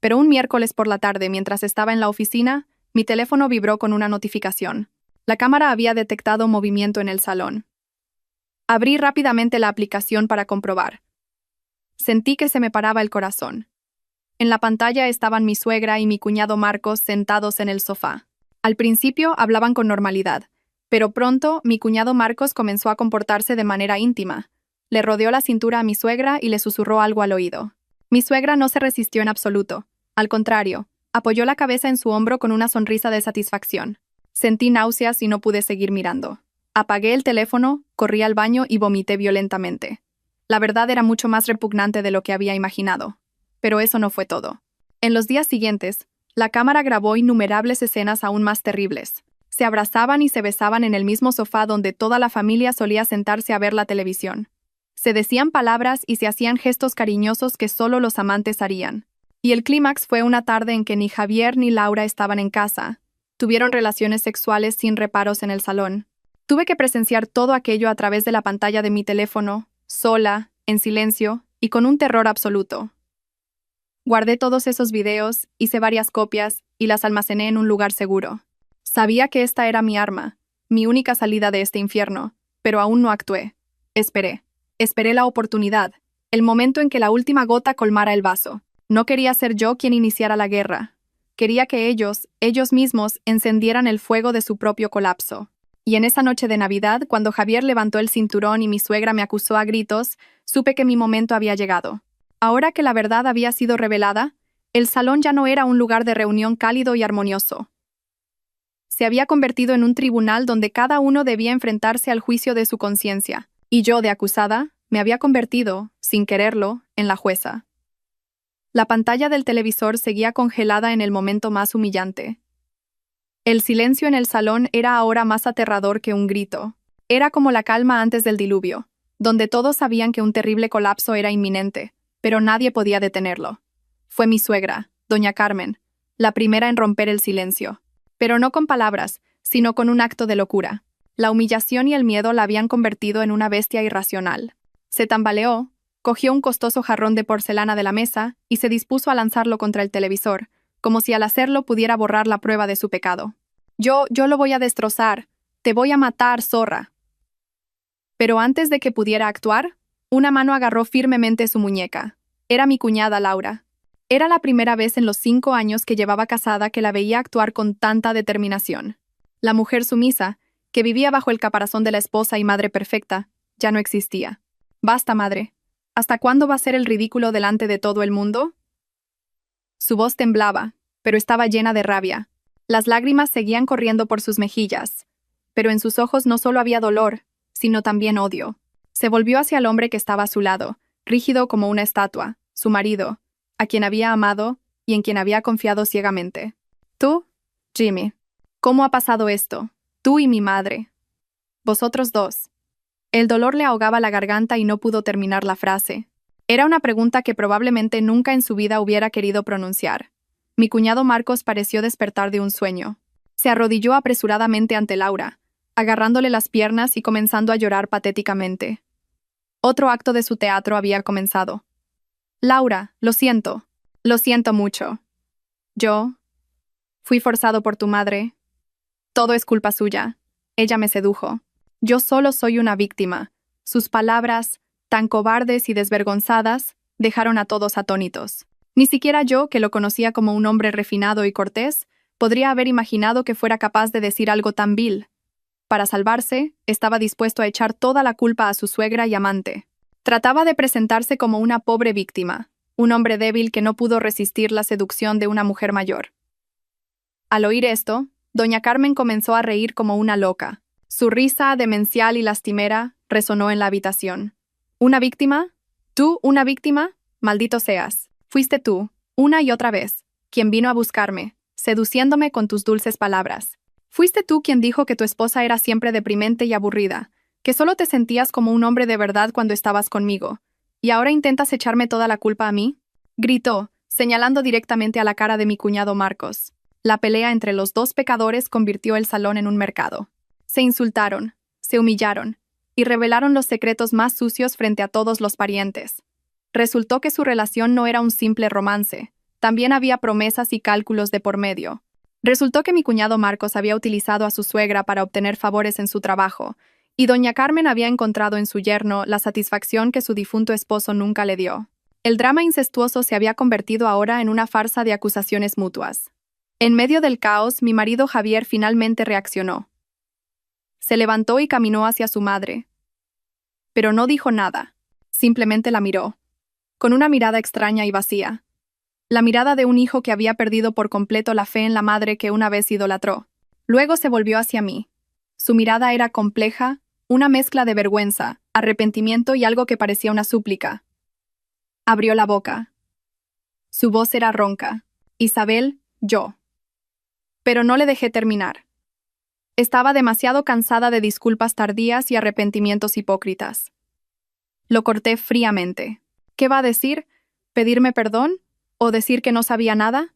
Pero un miércoles por la tarde, mientras estaba en la oficina, mi teléfono vibró con una notificación. La cámara había detectado movimiento en el salón. Abrí rápidamente la aplicación para comprobar. Sentí que se me paraba el corazón. En la pantalla estaban mi suegra y mi cuñado Marcos sentados en el sofá. Al principio hablaban con normalidad, pero pronto mi cuñado Marcos comenzó a comportarse de manera íntima. Le rodeó la cintura a mi suegra y le susurró algo al oído. Mi suegra no se resistió en absoluto. Al contrario, apoyó la cabeza en su hombro con una sonrisa de satisfacción. Sentí náuseas y no pude seguir mirando. Apagué el teléfono, corrí al baño y vomité violentamente. La verdad era mucho más repugnante de lo que había imaginado. Pero eso no fue todo. En los días siguientes, la cámara grabó innumerables escenas aún más terribles. Se abrazaban y se besaban en el mismo sofá donde toda la familia solía sentarse a ver la televisión. Se decían palabras y se hacían gestos cariñosos que solo los amantes harían. Y el clímax fue una tarde en que ni Javier ni Laura estaban en casa. Tuvieron relaciones sexuales sin reparos en el salón. Tuve que presenciar todo aquello a través de la pantalla de mi teléfono, sola, en silencio y con un terror absoluto. Guardé todos esos videos, hice varias copias y las almacené en un lugar seguro. Sabía que esta era mi arma, mi única salida de este infierno, pero aún no actué. Esperé. Esperé la oportunidad, el momento en que la última gota colmara el vaso. No quería ser yo quien iniciara la guerra. Quería que ellos mismos, encendieran el fuego de su propio colapso. Y en esa noche de Navidad, cuando Javier levantó el cinturón y mi suegra me acusó a gritos, supe que mi momento había llegado. Ahora que la verdad había sido revelada, el salón ya no era un lugar de reunión cálido y armonioso. Se había convertido en un tribunal donde cada uno debía enfrentarse al juicio de su conciencia, y yo, de acusada, me había convertido, sin quererlo, en la jueza. La pantalla del televisor seguía congelada en el momento más humillante. El silencio en el salón era ahora más aterrador que un grito. Era como la calma antes del diluvio, donde todos sabían que un terrible colapso era inminente, pero nadie podía detenerlo. Fue mi suegra, doña Carmen, la primera en romper el silencio. Pero no con palabras, sino con un acto de locura. La humillación y el miedo la habían convertido en una bestia irracional. Se tambaleó, cogió un costoso jarrón de porcelana de la mesa y se dispuso a lanzarlo contra el televisor, como si al hacerlo pudiera borrar la prueba de su pecado. Yo lo voy a destrozar. Te voy a matar, zorra. Pero antes de que pudiera actuar, una mano agarró firmemente su muñeca. Era mi cuñada Laura. Era la primera vez en los 5 años que llevaba casada que la veía actuar con tanta determinación. La mujer sumisa, que vivía bajo el caparazón de la esposa y madre perfecta, ya no existía. Basta, madre. ¿Hasta cuándo va a ser el ridículo delante de todo el mundo? Su voz temblaba, pero estaba llena de rabia. Las lágrimas seguían corriendo por sus mejillas, pero en sus ojos no solo había dolor, sino también odio. Se volvió hacia el hombre que estaba a su lado, rígido como una estatua, su marido, a quien había amado y en quien había confiado ciegamente. Tú, Jimmy, ¿cómo ha pasado esto? Tú y mi madre. Vosotros dos. El dolor le ahogaba la garganta y no pudo terminar la frase. Era una pregunta que probablemente nunca en su vida hubiera querido pronunciar. Mi cuñado Marcos pareció despertar de un sueño. Se arrodilló apresuradamente ante Laura, agarrándole las piernas y comenzando a llorar patéticamente. Otro acto de su teatro había comenzado. Laura, lo siento mucho. Yo fui forzado por tu madre. Todo es culpa suya. Ella me sedujo. Yo solo soy una víctima. Sus palabras, tan cobardes y desvergonzadas, dejaron a todos atónitos. Ni siquiera yo, que lo conocía como un hombre refinado y cortés, podría haber imaginado que fuera capaz de decir algo tan vil. Para salvarse, estaba dispuesto a echar toda la culpa a su suegra y amante. Trataba de presentarse como una pobre víctima, un hombre débil que no pudo resistir la seducción de una mujer mayor. Al oír esto, doña Carmen comenzó a reír como una loca. Su risa, demencial y lastimera, resonó en la habitación. ¿Una víctima? ¿Tú, una víctima? Maldito seas. Fuiste tú, una y otra vez, quien vino a buscarme, seduciéndome con tus dulces palabras. Fuiste tú quien dijo que tu esposa era siempre deprimente y aburrida, que solo te sentías como un hombre de verdad cuando estabas conmigo. ¿Y ahora intentas echarme toda la culpa a mí? Gritó, señalando directamente a la cara de mi cuñado Marcos. La pelea entre los dos pecadores convirtió el salón en un mercado. Se insultaron, se humillaron, y revelaron los secretos más sucios frente a todos los parientes. Resultó que su relación no era un simple romance, también había promesas y cálculos de por medio. Resultó que mi cuñado Marcos había utilizado a su suegra para obtener favores en su trabajo, y doña Carmen había encontrado en su yerno la satisfacción que su difunto esposo nunca le dio. El drama incestuoso se había convertido ahora en una farsa de acusaciones mutuas. En medio del caos, mi marido Javier finalmente reaccionó. Se levantó y caminó hacia su madre. Pero no dijo nada, simplemente la miró, con una mirada extraña y vacía. La mirada de un hijo que había perdido por completo la fe en la madre que una vez idolatró. Luego se volvió hacia mí. Su mirada era compleja, una mezcla de vergüenza, arrepentimiento y algo que parecía una súplica. Abrió la boca. Su voz era ronca. Isabel, yo. Pero no le dejé terminar. Estaba demasiado cansada de disculpas tardías y arrepentimientos hipócritas. Lo corté fríamente. ¿Qué va a decir? ¿Pedirme perdón? ¿O decir que no sabía nada?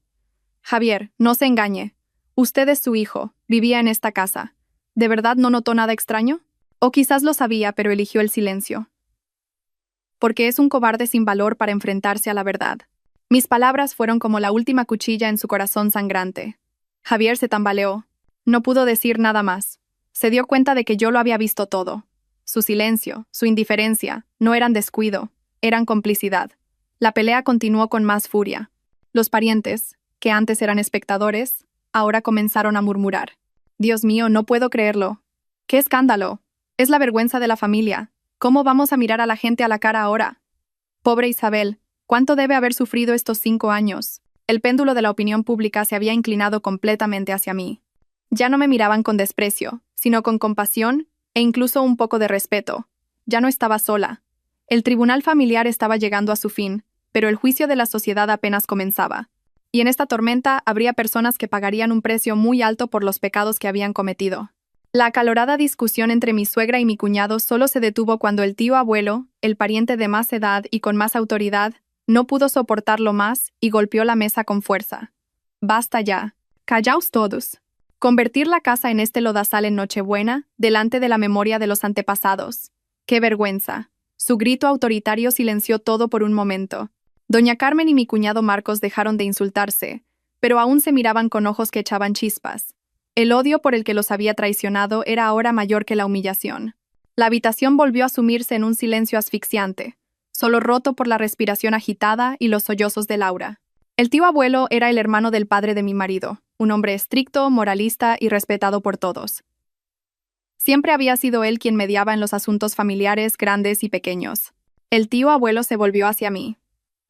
Javier, no se engañe. Usted es su hijo, vivía en esta casa. ¿De verdad no notó nada extraño? O quizás lo sabía, pero eligió el silencio. Porque es un cobarde sin valor para enfrentarse a la verdad. Mis palabras fueron como la última cuchilla en su corazón sangrante. Javier se tambaleó. No pudo decir nada más. Se dio cuenta de que yo lo había visto todo. Su silencio, su indiferencia, no eran descuido, eran complicidad. La pelea continuó con más furia. Los parientes, que antes eran espectadores, ahora comenzaron a murmurar. Dios mío, no puedo creerlo. ¡Qué escándalo! Es la vergüenza de la familia. ¿Cómo vamos a mirar a la gente a la cara ahora? Pobre Isabel, ¿cuánto debe haber sufrido estos 5 años? El péndulo de la opinión pública se había inclinado completamente hacia mí. Ya no me miraban con desprecio, sino con compasión e incluso un poco de respeto. Ya no estaba sola. El tribunal familiar estaba llegando a su fin, pero el juicio de la sociedad apenas comenzaba. Y en esta tormenta habría personas que pagarían un precio muy alto por los pecados que habían cometido. La acalorada discusión entre mi suegra y mi cuñado solo se detuvo cuando el tío abuelo, el pariente de más edad y con más autoridad, no pudo soportarlo más y golpeó la mesa con fuerza. «Basta ya. Callaos todos. Convertir la casa en este lodazal en Nochebuena, delante de la memoria de los antepasados. ¡Qué vergüenza!». Su grito autoritario silenció todo por un momento. Doña Carmen y mi cuñado Marcos dejaron de insultarse, pero aún se miraban con ojos que echaban chispas. El odio por el que los había traicionado era ahora mayor que la humillación. La habitación volvió a sumirse en un silencio asfixiante, solo roto por la respiración agitada y los sollozos de Laura. El tío abuelo era el hermano del padre de mi marido, un hombre estricto, moralista y respetado por todos. Siempre había sido él quien mediaba en los asuntos familiares grandes y pequeños. El tío abuelo se volvió hacia mí.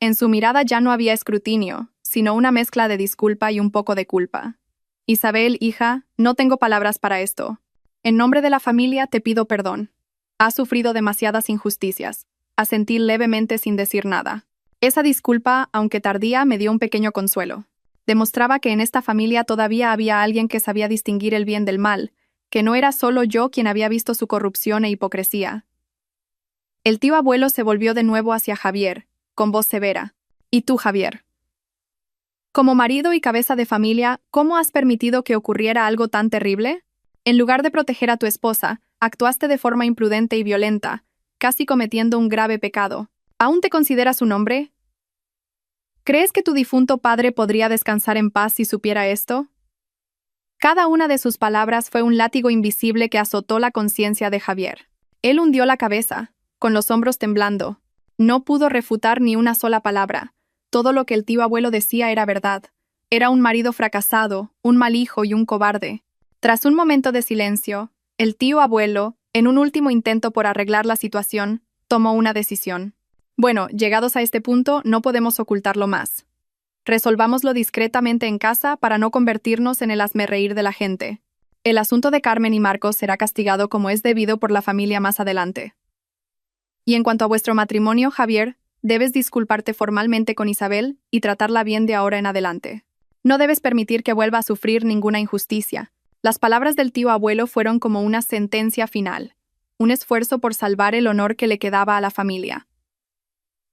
En su mirada ya no había escrutinio, sino una mezcla de disculpa y un poco de culpa. Isabel, hija, no tengo palabras para esto. En nombre de la familia te pido perdón. Has sufrido demasiadas injusticias. Asentí levemente sin decir nada. Esa disculpa, aunque tardía, me dio un pequeño consuelo. Demostraba que en esta familia todavía había alguien que sabía distinguir el bien del mal, que no era solo yo quien había visto su corrupción e hipocresía. El tío abuelo se volvió de nuevo hacia Javier, con voz severa. ¿Y tú, Javier? Como marido y cabeza de familia, ¿cómo has permitido que ocurriera algo tan terrible? En lugar de proteger a tu esposa, actuaste de forma imprudente y violenta, casi cometiendo un grave pecado. ¿Aún te consideras un hombre? ¿Crees que tu difunto padre podría descansar en paz si supiera esto? Cada una de sus palabras fue un látigo invisible que azotó la conciencia de Javier. Él hundió la cabeza, con los hombros temblando. No pudo refutar ni una sola palabra. Todo lo que el tío abuelo decía era verdad. Era un marido fracasado, un mal hijo y un cobarde. Tras un momento de silencio, el tío abuelo, en un último intento por arreglar la situación, tomó una decisión. Bueno, llegados a este punto, no podemos ocultarlo más. Resolvámoslo discretamente en casa para no convertirnos en el hazmerreír de la gente. El asunto de Carmen y Marcos será castigado como es debido por la familia más adelante. Y en cuanto a vuestro matrimonio, Javier, debes disculparte formalmente con Isabel y tratarla bien de ahora en adelante. No debes permitir que vuelva a sufrir ninguna injusticia. Las palabras del tío abuelo fueron como una sentencia final, un esfuerzo por salvar el honor que le quedaba a la familia.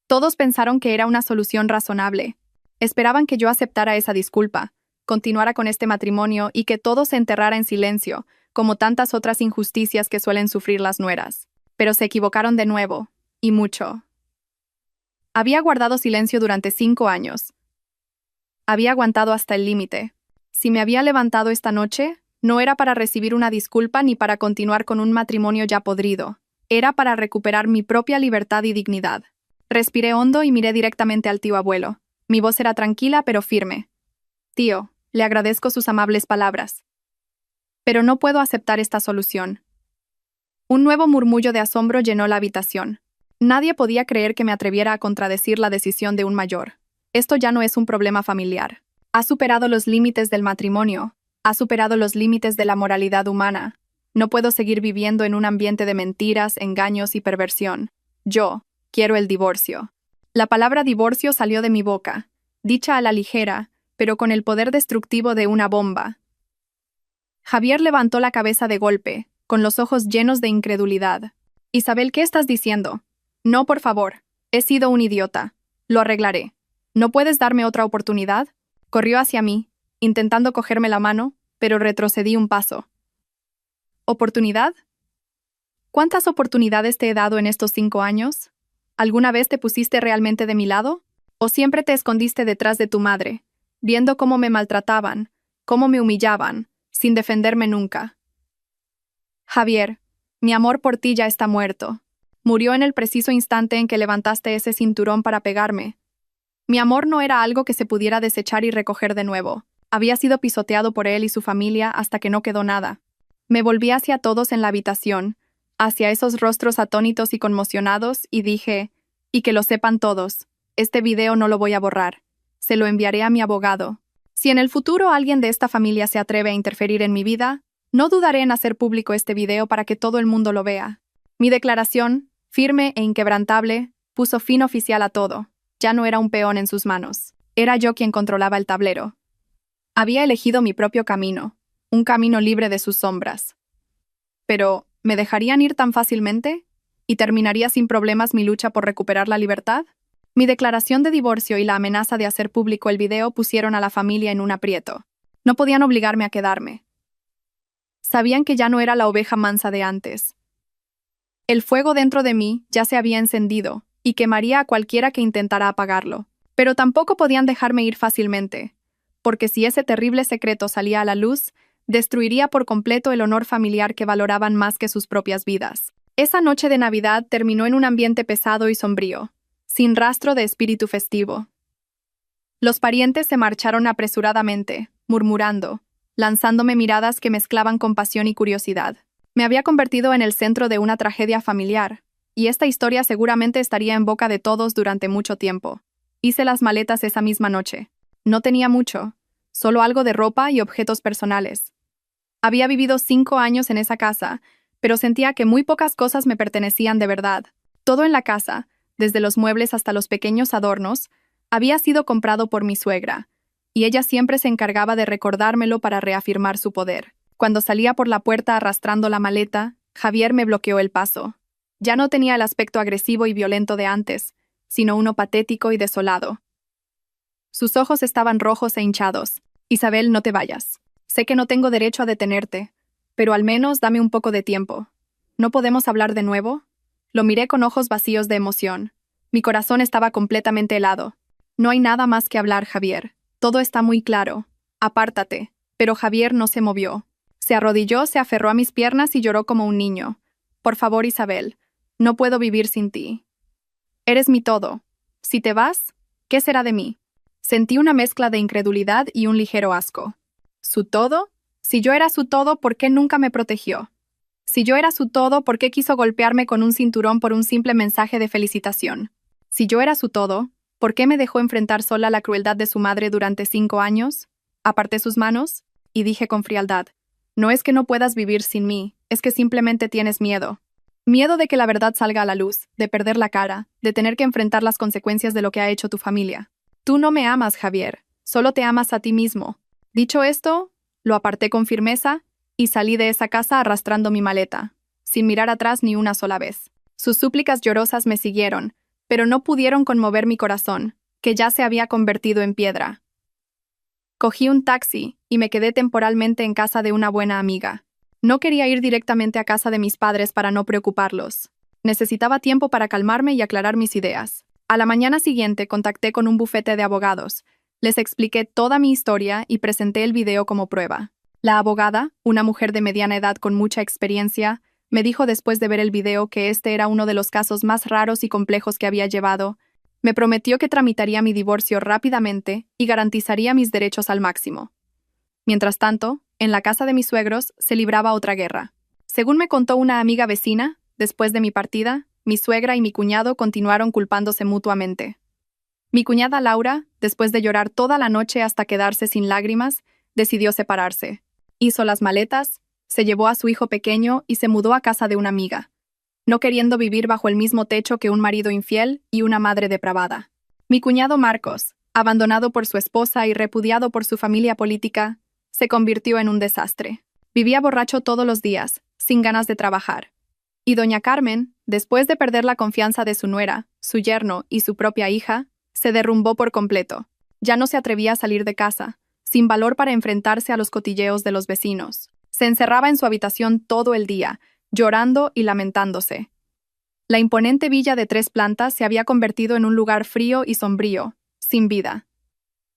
Todos pensaron que era una solución razonable. Esperaban que yo aceptara esa disculpa, continuara con este matrimonio y que todo se enterrara en silencio, como tantas otras injusticias que suelen sufrir las nueras. Pero se equivocaron de nuevo, y mucho. Había guardado silencio durante 5 años. Había aguantado hasta el límite. Si me había levantado esta noche, no era para recibir una disculpa ni para continuar con un matrimonio ya podrido. Era para recuperar mi propia libertad y dignidad. Respiré hondo y miré directamente al tío abuelo. Mi voz era tranquila pero firme. Tío, le agradezco sus amables palabras. Pero no puedo aceptar esta solución. Un nuevo murmullo de asombro llenó la habitación. Nadie podía creer que me atreviera a contradecir la decisión de un mayor. Esto ya no es un problema familiar. Ha superado los límites del matrimonio. Ha superado los límites de la moralidad humana. No puedo seguir viviendo en un ambiente de mentiras, engaños y perversión. Yo quiero el divorcio. La palabra divorcio salió de mi boca, dicha a la ligera, pero con el poder destructivo de una bomba. Javier levantó la cabeza de golpe, con los ojos llenos de incredulidad. Isabel, ¿qué estás diciendo? No, por favor. He sido un idiota. Lo arreglaré. ¿No puedes darme otra oportunidad? Corrió hacia mí, intentando cogerme la mano, pero retrocedí un paso. ¿Oportunidad? ¿Cuántas oportunidades te he dado en estos 5 años? ¿Alguna vez te pusiste realmente de mi lado? ¿O siempre te escondiste detrás de tu madre, viendo cómo me maltrataban, cómo me humillaban, sin defenderme nunca? Javier, mi amor por ti ya está muerto. Murió en el preciso instante en que levantaste ese cinturón para pegarme. Mi amor no era algo que se pudiera desechar y recoger de nuevo. Había sido pisoteado por él y su familia hasta que no quedó nada. Me volví hacia todos en la habitación, hacia esos rostros atónitos y conmocionados, y dije, y que lo sepan todos, este video no lo voy a borrar. Se lo enviaré a mi abogado. Si en el futuro alguien de esta familia se atreve a interferir en mi vida, no dudaré en hacer público este video para que todo el mundo lo vea. Mi declaración, firme e inquebrantable, puso fin oficial a todo. Ya no era un peón en sus manos. Era yo quien controlaba el tablero. Había elegido mi propio camino, un camino libre de sus sombras. Pero, ¿me dejarían ir tan fácilmente? ¿Y terminaría sin problemas mi lucha por recuperar la libertad? Mi declaración de divorcio y la amenaza de hacer público el video pusieron a la familia en un aprieto. No podían obligarme a quedarme. Sabían que ya no era la oveja mansa de antes. El fuego dentro de mí ya se había encendido y quemaría a cualquiera que intentara apagarlo. Pero tampoco podían dejarme ir fácilmente, porque si ese terrible secreto salía a la luz, destruiría por completo el honor familiar que valoraban más que sus propias vidas. Esa noche de Navidad terminó en un ambiente pesado y sombrío, sin rastro de espíritu festivo. Los parientes se marcharon apresuradamente, murmurando, lanzándome miradas que mezclaban compasión y curiosidad. Me había convertido en el centro de una tragedia familiar, y esta historia seguramente estaría en boca de todos durante mucho tiempo. Hice las maletas esa misma noche. No tenía mucho, solo algo de ropa y objetos personales. Había vivido 5 años en esa casa, pero sentía que muy pocas cosas me pertenecían de verdad. Todo en la casa, desde los muebles hasta los pequeños adornos, había sido comprado por mi suegra, y ella siempre se encargaba de recordármelo para reafirmar su poder. Cuando salía por la puerta arrastrando la maleta, Javier me bloqueó el paso. Ya no tenía el aspecto agresivo y violento de antes, sino uno patético y desolado. Sus ojos estaban rojos e hinchados. Isabel, no te vayas. Sé que no tengo derecho a detenerte, pero al menos dame un poco de tiempo. ¿No podemos hablar de nuevo? Lo miré con ojos vacíos de emoción. Mi corazón estaba completamente helado. No hay nada más que hablar, Javier. Todo está muy claro. Apártate. Pero Javier no se movió. Se arrodilló, se aferró a mis piernas y lloró como un niño. Por favor, Isabel, no puedo vivir sin ti. Eres mi todo. Si te vas, ¿qué será de mí? Sentí una mezcla de incredulidad y un ligero asco. ¿Su todo? Si yo era su todo, ¿por qué nunca me protegió? Si yo era su todo, ¿por qué quiso golpearme con un cinturón por un simple mensaje de felicitación? Si yo era su todo, ¿por qué me dejó enfrentar sola la crueldad de su madre durante 5 años? Aparté sus manos y dije con frialdad, no es que no puedas vivir sin mí, es que simplemente tienes miedo. Miedo de que la verdad salga a la luz, de perder la cara, de tener que enfrentar las consecuencias de lo que ha hecho tu familia. Tú no me amas, Javier, solo te amas a ti mismo. Dicho esto, lo aparté con firmeza y salí de esa casa arrastrando mi maleta, sin mirar atrás ni una sola vez. Sus súplicas llorosas me siguieron, pero no pudieron conmover mi corazón, que ya se había convertido en piedra. Cogí un taxi y me quedé temporalmente en casa de una buena amiga. No quería ir directamente a casa de mis padres para no preocuparlos. Necesitaba tiempo para calmarme y aclarar mis ideas. A la mañana siguiente contacté con un bufete de abogados. Les expliqué toda mi historia y presenté el video como prueba. La abogada, una mujer de mediana edad con mucha experiencia, me dijo después de ver el video que este era uno de los casos más raros y complejos que había llevado. Me prometió que tramitaría mi divorcio rápidamente y garantizaría mis derechos al máximo. Mientras tanto, en la casa de mis suegros se libraba otra guerra. Según me contó una amiga vecina, después de mi partida, mi suegra y mi cuñado continuaron culpándose mutuamente. Mi cuñada Laura, después de llorar toda la noche hasta quedarse sin lágrimas, decidió separarse. Hizo las maletas, se llevó a su hijo pequeño y se mudó a casa de una amiga, no queriendo vivir bajo el mismo techo que un marido infiel y una madre depravada. Mi cuñado Marcos, abandonado por su esposa y repudiado por su familia política, se convirtió en un desastre. Vivía borracho todos los días, sin ganas de trabajar. Y doña Carmen, después de perder la confianza de su nuera, su yerno y su propia hija, se derrumbó por completo. Ya no se atrevía a salir de casa, sin valor para enfrentarse a los cotilleos de los vecinos. Se encerraba en su habitación todo el día, llorando y lamentándose. La imponente villa de 3 plantas se había convertido en un lugar frío y sombrío, sin vida.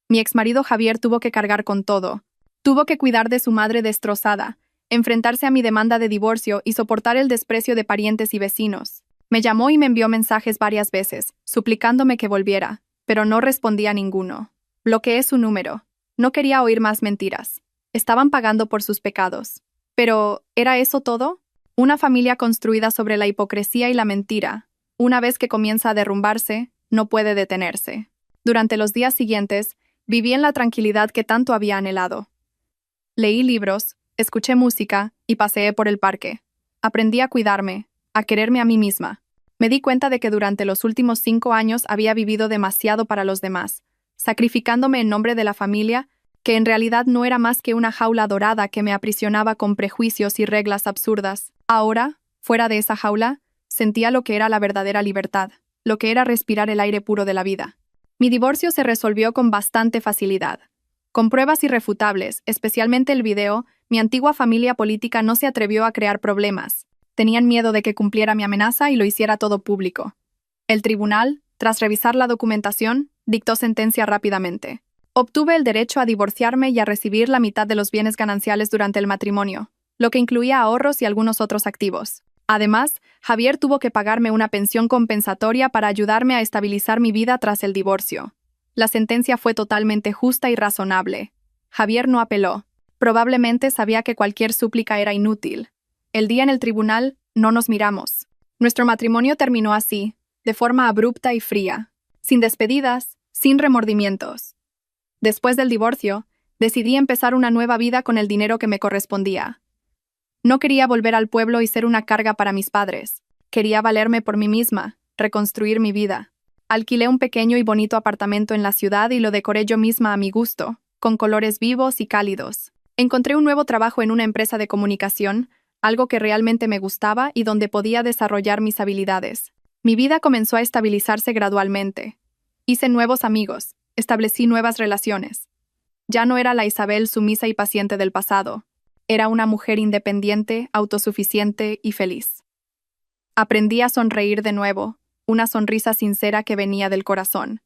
Mi exmarido Javier tuvo que cargar con todo. Tuvo que cuidar de su madre destrozada, enfrentarse a mi demanda de divorcio y soportar el desprecio de parientes y vecinos. Me llamó y me envió mensajes varias veces, suplicándome que volviera, pero no respondía a ninguno. Bloqueé su número. No quería oír más mentiras. Estaban pagando por sus pecados. Pero, ¿era eso todo? Una familia construida sobre la hipocresía y la mentira, una vez que comienza a derrumbarse, no puede detenerse. Durante los días siguientes, viví en la tranquilidad que tanto había anhelado. Leí libros, escuché música y paseé por el parque. Aprendí a cuidarme, a quererme a mí misma. Me di cuenta de que durante los últimos 5 años había vivido demasiado para los demás, sacrificándome en nombre de la familia, que en realidad no era más que una jaula dorada que me aprisionaba con prejuicios y reglas absurdas. Ahora, fuera de esa jaula, sentía lo que era la verdadera libertad, lo que era respirar el aire puro de la vida. Mi divorcio se resolvió con bastante facilidad. Con pruebas irrefutables, especialmente el video, mi antigua familia política no se atrevió a crear problemas. Tenían miedo de que cumpliera mi amenaza y lo hiciera todo público. El tribunal, tras revisar la documentación, dictó sentencia rápidamente. Obtuve el derecho a divorciarme y a recibir la mitad de los bienes gananciales durante el matrimonio, lo que incluía ahorros y algunos otros activos. Además, Javier tuvo que pagarme una pensión compensatoria para ayudarme a estabilizar mi vida tras el divorcio. La sentencia fue totalmente justa y razonable. Javier no apeló. Probablemente sabía que cualquier súplica era inútil. El día en el tribunal, no nos miramos. Nuestro matrimonio terminó así, de forma abrupta y fría, sin despedidas, sin remordimientos. Después del divorcio, decidí empezar una nueva vida con el dinero que me correspondía. No quería volver al pueblo y ser una carga para mis padres. Quería valerme por mí misma, reconstruir mi vida. Alquilé un pequeño y bonito apartamento en la ciudad y lo decoré yo misma a mi gusto, con colores vivos y cálidos. Encontré un nuevo trabajo en una empresa de comunicación, algo que realmente me gustaba y donde podía desarrollar mis habilidades. Mi vida comenzó a estabilizarse gradualmente. Hice nuevos amigos, establecí nuevas relaciones. Ya no era la Isabel sumisa y paciente del pasado. Era una mujer independiente, autosuficiente y feliz. Aprendí a sonreír de nuevo, una sonrisa sincera que venía del corazón.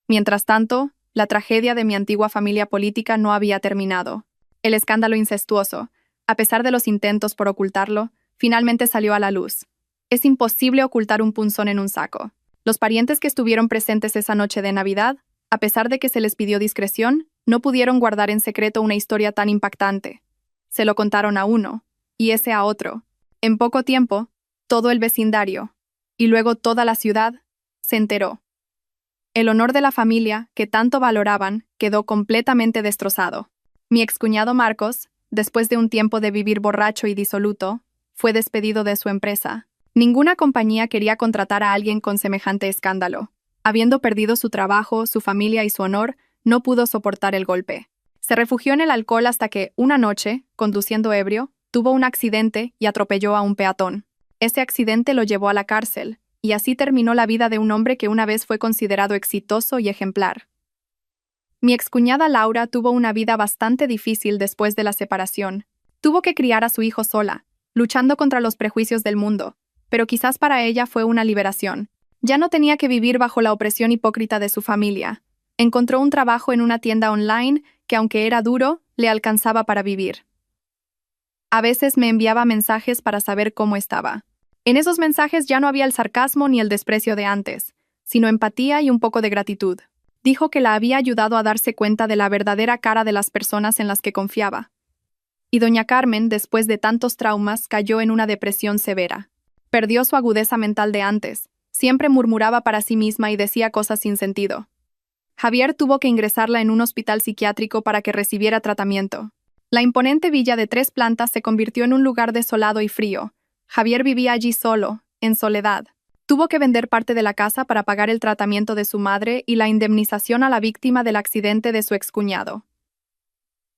Mientras tanto, la tragedia de mi antigua familia política no había terminado. El escándalo incestuoso, a pesar de los intentos por ocultarlo, finalmente salió a la luz. Es imposible ocultar un punzón en un saco. Los parientes que estuvieron presentes esa noche de Navidad, a pesar de que se les pidió discreción, no pudieron guardar en secreto una historia tan impactante. Se lo contaron a uno, y ese a otro. En poco tiempo, todo el vecindario, y luego toda la ciudad, se enteró. El honor de la familia, que tanto valoraban, quedó completamente destrozado. Mi excuñado Marcos, después de un tiempo de vivir borracho y disoluto, fue despedido de su empresa. Ninguna compañía quería contratar a alguien con semejante escándalo. Habiendo perdido su trabajo, su familia y su honor, no pudo soportar el golpe. Se refugió en el alcohol hasta que, una noche, conduciendo ebrio, tuvo un accidente y atropelló a un peatón. Ese accidente lo llevó a la cárcel, y así terminó la vida de un hombre que una vez fue considerado exitoso y ejemplar. Mi excuñada Laura tuvo una vida bastante difícil después de la separación. Tuvo que criar a su hijo sola, luchando contra los prejuicios del mundo, pero quizás para ella fue una liberación. Ya no tenía que vivir bajo la opresión hipócrita de su familia. Encontró un trabajo en una tienda online que, aunque era duro, le alcanzaba para vivir. A veces me enviaba mensajes para saber cómo estaba. En esos mensajes ya no había el sarcasmo ni el desprecio de antes, sino empatía y un poco de gratitud. Dijo que la había ayudado a darse cuenta de la verdadera cara de las personas en las que confiaba. Y doña Carmen, después de tantos traumas, cayó en una depresión severa. Perdió su agudeza mental de antes. Siempre murmuraba para sí misma y decía cosas sin sentido. Javier tuvo que ingresarla en un hospital psiquiátrico para que recibiera tratamiento. La imponente villa de 3 plantas se convirtió en un lugar desolado y frío. Javier vivía allí solo, en soledad. Tuvo que vender parte de la casa para pagar el tratamiento de su madre y la indemnización a la víctima del accidente de su excuñado.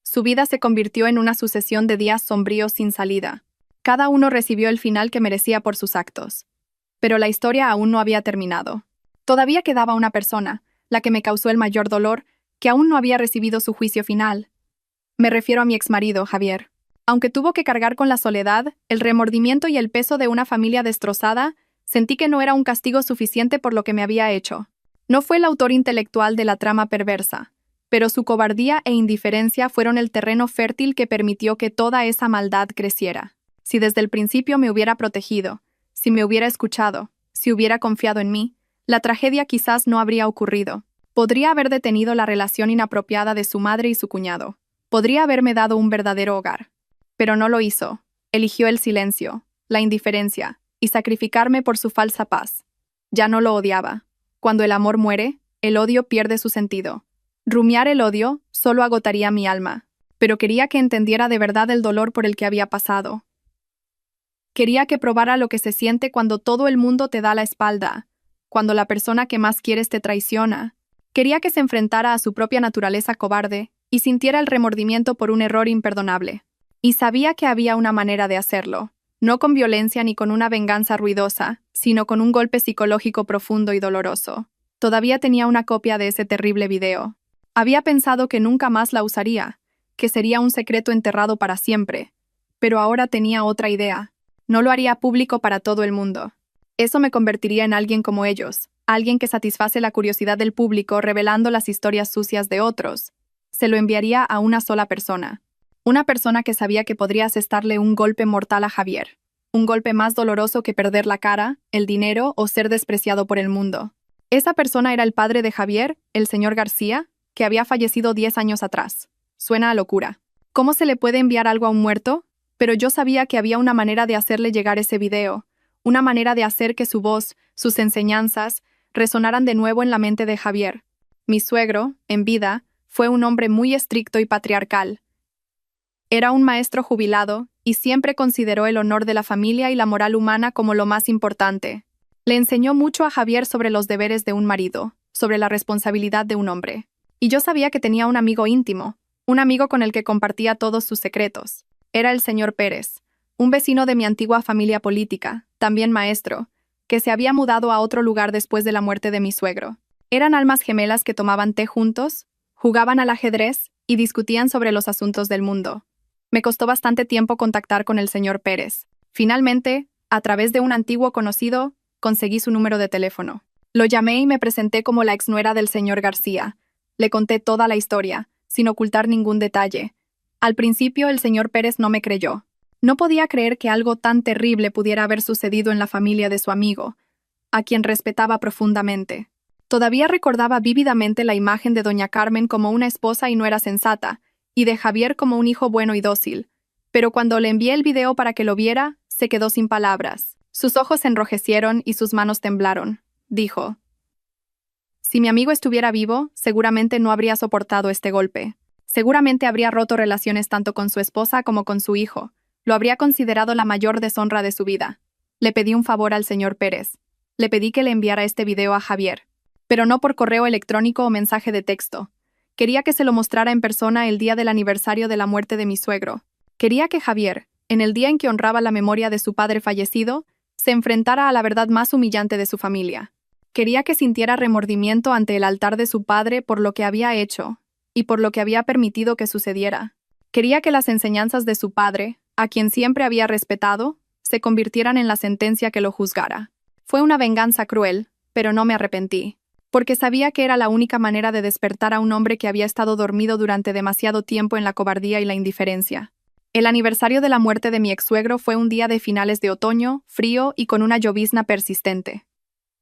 Su vida se convirtió en una sucesión de días sombríos sin salida. Cada uno recibió el final que merecía por sus actos. Pero la historia aún no había terminado. Todavía quedaba una persona, la que me causó el mayor dolor, que aún no había recibido su juicio final. Me refiero a mi exmarido, Javier. Aunque tuvo que cargar con la soledad, el remordimiento y el peso de una familia destrozada, sentí que no era un castigo suficiente por lo que me había hecho. No fue el autor intelectual de la trama perversa, pero su cobardía e indiferencia fueron el terreno fértil que permitió que toda esa maldad creciera. Si desde el principio me hubiera protegido, si me hubiera escuchado, si hubiera confiado en mí, la tragedia quizás no habría ocurrido. Podría haber detenido la relación inapropiada de su madre y su cuñado. Podría haberme dado un verdadero hogar. Pero no lo hizo. Eligió el silencio, la indiferencia, y sacrificarme por su falsa paz. Ya no lo odiaba. Cuando el amor muere, el odio pierde su sentido. Rumiar el odio solo agotaría mi alma, pero quería que entendiera de verdad el dolor por el que había pasado. Quería que probara lo que se siente cuando todo el mundo te da la espalda, cuando la persona que más quieres te traiciona. Quería que se enfrentara a su propia naturaleza cobarde y sintiera el remordimiento por un error imperdonable. Y sabía que había una manera de hacerlo. No con violencia ni con una venganza ruidosa, sino con un golpe psicológico profundo y doloroso. Todavía tenía una copia de ese terrible video. Había pensado que nunca más la usaría, que sería un secreto enterrado para siempre. Pero ahora tenía otra idea. No lo haría público para todo el mundo. Eso me convertiría en alguien como ellos, alguien que satisface la curiosidad del público revelando las historias sucias de otros. Se lo enviaría a una sola persona. Una persona que sabía que podría asestarle un golpe mortal a Javier. Un golpe más doloroso que perder la cara, el dinero o ser despreciado por el mundo. Esa persona era el padre de Javier, el señor García, que había fallecido 10 años atrás. Suena a locura. ¿Cómo se le puede enviar algo a un muerto? Pero yo sabía que había una manera de hacerle llegar ese video, una manera de hacer que su voz, sus enseñanzas, resonaran de nuevo en la mente de Javier. Mi suegro, en vida, fue un hombre muy estricto y patriarcal. Era un maestro jubilado y siempre consideró el honor de la familia y la moral humana como lo más importante. Le enseñó mucho a Javier sobre los deberes de un marido, sobre la responsabilidad de un hombre. Y yo sabía que tenía un amigo íntimo, un amigo con el que compartía todos sus secretos. Era el señor Pérez, un vecino de mi antigua familia política, también maestro, que se había mudado a otro lugar después de la muerte de mi suegro. Eran almas gemelas que tomaban té juntos, jugaban al ajedrez y discutían sobre los asuntos del mundo. Me costó bastante tiempo contactar con el señor Pérez. Finalmente, a través de un antiguo conocido, conseguí su número de teléfono. Lo llamé y me presenté como la exnuera del señor García. Le conté toda la historia, sin ocultar ningún detalle. Al principio el señor Pérez no me creyó. No podía creer que algo tan terrible pudiera haber sucedido en la familia de su amigo, a quien respetaba profundamente. Todavía recordaba vívidamente la imagen de doña Carmen como una esposa y nuera sensata, y de Javier como un hijo bueno y dócil. Pero cuando le envié el video para que lo viera, se quedó sin palabras. Sus ojos se enrojecieron y sus manos temblaron. Dijo: «Si mi amigo estuviera vivo, seguramente no habría soportado este golpe. Seguramente habría roto relaciones tanto con su esposa como con su hijo. Lo habría considerado la mayor deshonra de su vida». Le pedí un favor al señor Pérez. Le pedí que le enviara este video a Javier. Pero no por correo electrónico o mensaje de texto. Quería que se lo mostrara en persona el día del aniversario de la muerte de mi suegro. Quería que Javier, en el día en que honraba la memoria de su padre fallecido, se enfrentara a la verdad más humillante de su familia. Quería que sintiera remordimiento ante el altar de su padre por lo que había hecho y por lo que había permitido que sucediera. Quería que las enseñanzas de su padre, a quien siempre había respetado, se convirtieran en la sentencia que lo juzgara. Fue una venganza cruel, pero no me arrepentí, porque sabía que era la única manera de despertar a un hombre que había estado dormido durante demasiado tiempo en la cobardía y la indiferencia. El aniversario de la muerte de mi ex-suegro fue un día de finales de otoño, frío y con una llovizna persistente.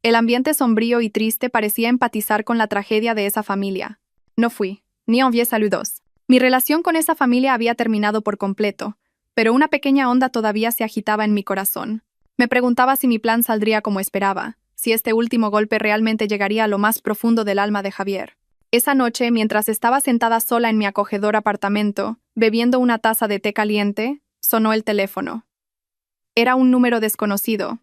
El ambiente sombrío y triste parecía empatizar con la tragedia de esa familia. No fui, ni envié saludos. Mi relación con esa familia había terminado por completo, pero una pequeña onda todavía se agitaba en mi corazón. Me preguntaba si mi plan saldría como esperaba, si este último golpe realmente llegaría a lo más profundo del alma de Javier. Esa noche, mientras estaba sentada sola en mi acogedor apartamento, bebiendo una taza de té caliente, sonó el teléfono. Era un número desconocido.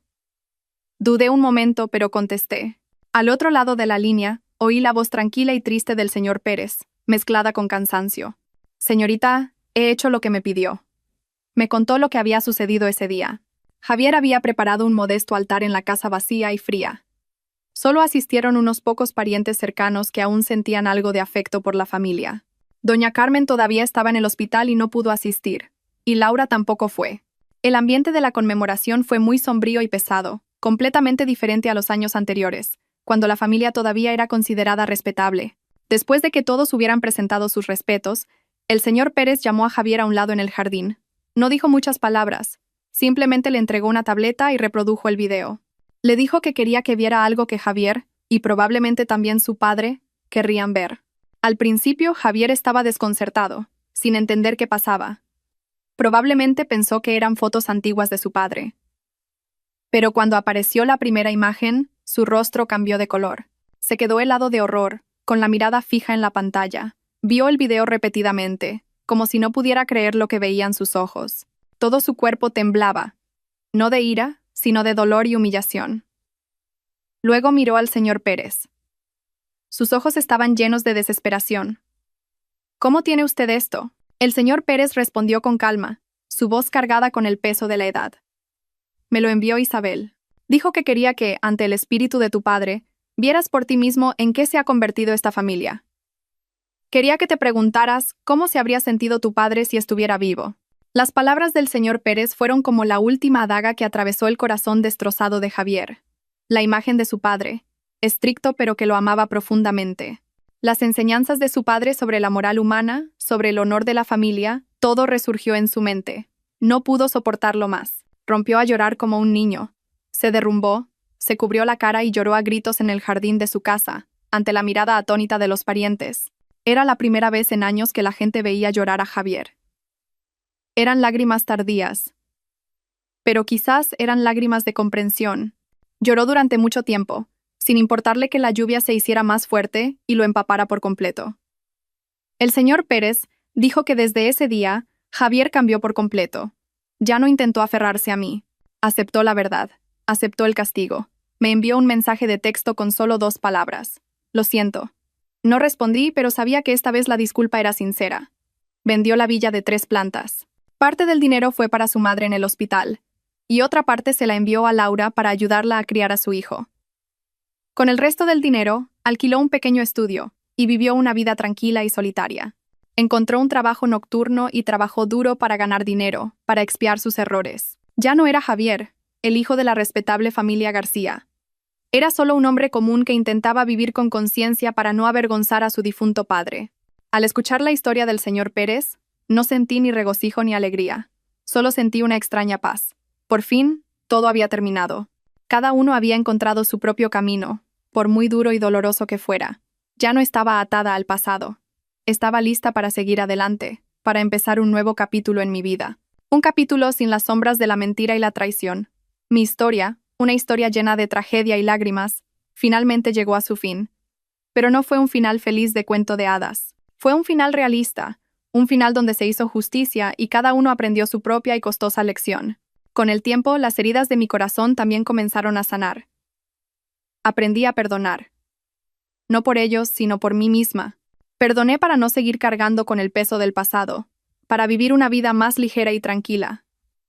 Dudé un momento, pero contesté. Al otro lado de la línea, oí la voz tranquila y triste del señor Pérez, mezclada con cansancio. «Señorita, he hecho lo que me pidió». Me contó lo que había sucedido ese día. Javier había preparado un modesto altar en la casa vacía y fría. Solo asistieron unos pocos parientes cercanos que aún sentían algo de afecto por la familia. Doña Carmen todavía estaba en el hospital y no pudo asistir, y Laura tampoco fue. El ambiente de la conmemoración fue muy sombrío y pesado, completamente diferente a los años anteriores, cuando la familia todavía era considerada respetable. Después de que todos hubieran presentado sus respetos, el señor Pérez llamó a Javier a un lado en el jardín. No dijo muchas palabras, simplemente le entregó una tableta y reprodujo el video. Le dijo que quería que viera algo que Javier, y probablemente también su padre, querrían ver. Al principio, Javier estaba desconcertado, sin entender qué pasaba. Probablemente pensó que eran fotos antiguas de su padre. Pero cuando apareció la primera imagen, su rostro cambió de color. Se quedó helado de horror, con la mirada fija en la pantalla. Vio el video repetidamente, como si no pudiera creer lo que veían sus ojos. Todo su cuerpo temblaba, no de ira, sino de dolor y humillación. Luego miró al señor Pérez. Sus ojos estaban llenos de desesperación. «¿Cómo tiene usted esto?». El señor Pérez respondió con calma, su voz cargada con el peso de la edad. «Me lo envió Isabel. Dijo que quería que, ante el espíritu de tu padre, vieras por ti mismo en qué se ha convertido esta familia. Quería que te preguntaras cómo se habría sentido tu padre si estuviera vivo». Las palabras del señor Pérez fueron como la última daga que atravesó el corazón destrozado de Javier. La imagen de su padre, estricto pero que lo amaba profundamente. Las enseñanzas de su padre sobre la moral humana, sobre el honor de la familia, todo resurgió en su mente. No pudo soportarlo más. Rompió a llorar como un niño. Se derrumbó, se cubrió la cara y lloró a gritos en el jardín de su casa, ante la mirada atónita de los parientes. Era la primera vez en años que la gente veía llorar a Javier. Eran lágrimas tardías, pero quizás eran lágrimas de comprensión. Lloró durante mucho tiempo, sin importarle que la lluvia se hiciera más fuerte y lo empapara por completo. El señor Pérez dijo que desde ese día, Javier cambió por completo. Ya no intentó aferrarse a mí. Aceptó la verdad. Aceptó el castigo. Me envió un mensaje de texto con solo 2 palabras. Lo siento. No respondí, pero sabía que esta vez la disculpa era sincera. Vendió la villa de 3 plantas. Parte del dinero fue para su madre en el hospital, y otra parte se la envió a Laura para ayudarla a criar a su hijo. Con el resto del dinero, alquiló un pequeño estudio, y vivió una vida tranquila y solitaria. Encontró un trabajo nocturno y trabajó duro para ganar dinero, para expiar sus errores. Ya no era Javier, el hijo de la respetable familia García. Era solo un hombre común que intentaba vivir con conciencia para no avergonzar a su difunto padre. Al escuchar la historia del señor Pérez, no sentí ni regocijo ni alegría. Solo sentí una extraña paz. Por fin, todo había terminado. Cada uno había encontrado su propio camino, por muy duro y doloroso que fuera. Ya no estaba atada al pasado. Estaba lista para seguir adelante, para empezar un nuevo capítulo en mi vida. Un capítulo sin las sombras de la mentira y la traición. Mi historia, una historia llena de tragedia y lágrimas, finalmente llegó a su fin. Pero no fue un final feliz de cuento de hadas. Fue un final realista, un final donde se hizo justicia y cada uno aprendió su propia y costosa lección. Con el tiempo, las heridas de mi corazón también comenzaron a sanar. Aprendí a perdonar. No por ellos, sino por mí misma. Perdoné para no seguir cargando con el peso del pasado, para vivir una vida más ligera y tranquila.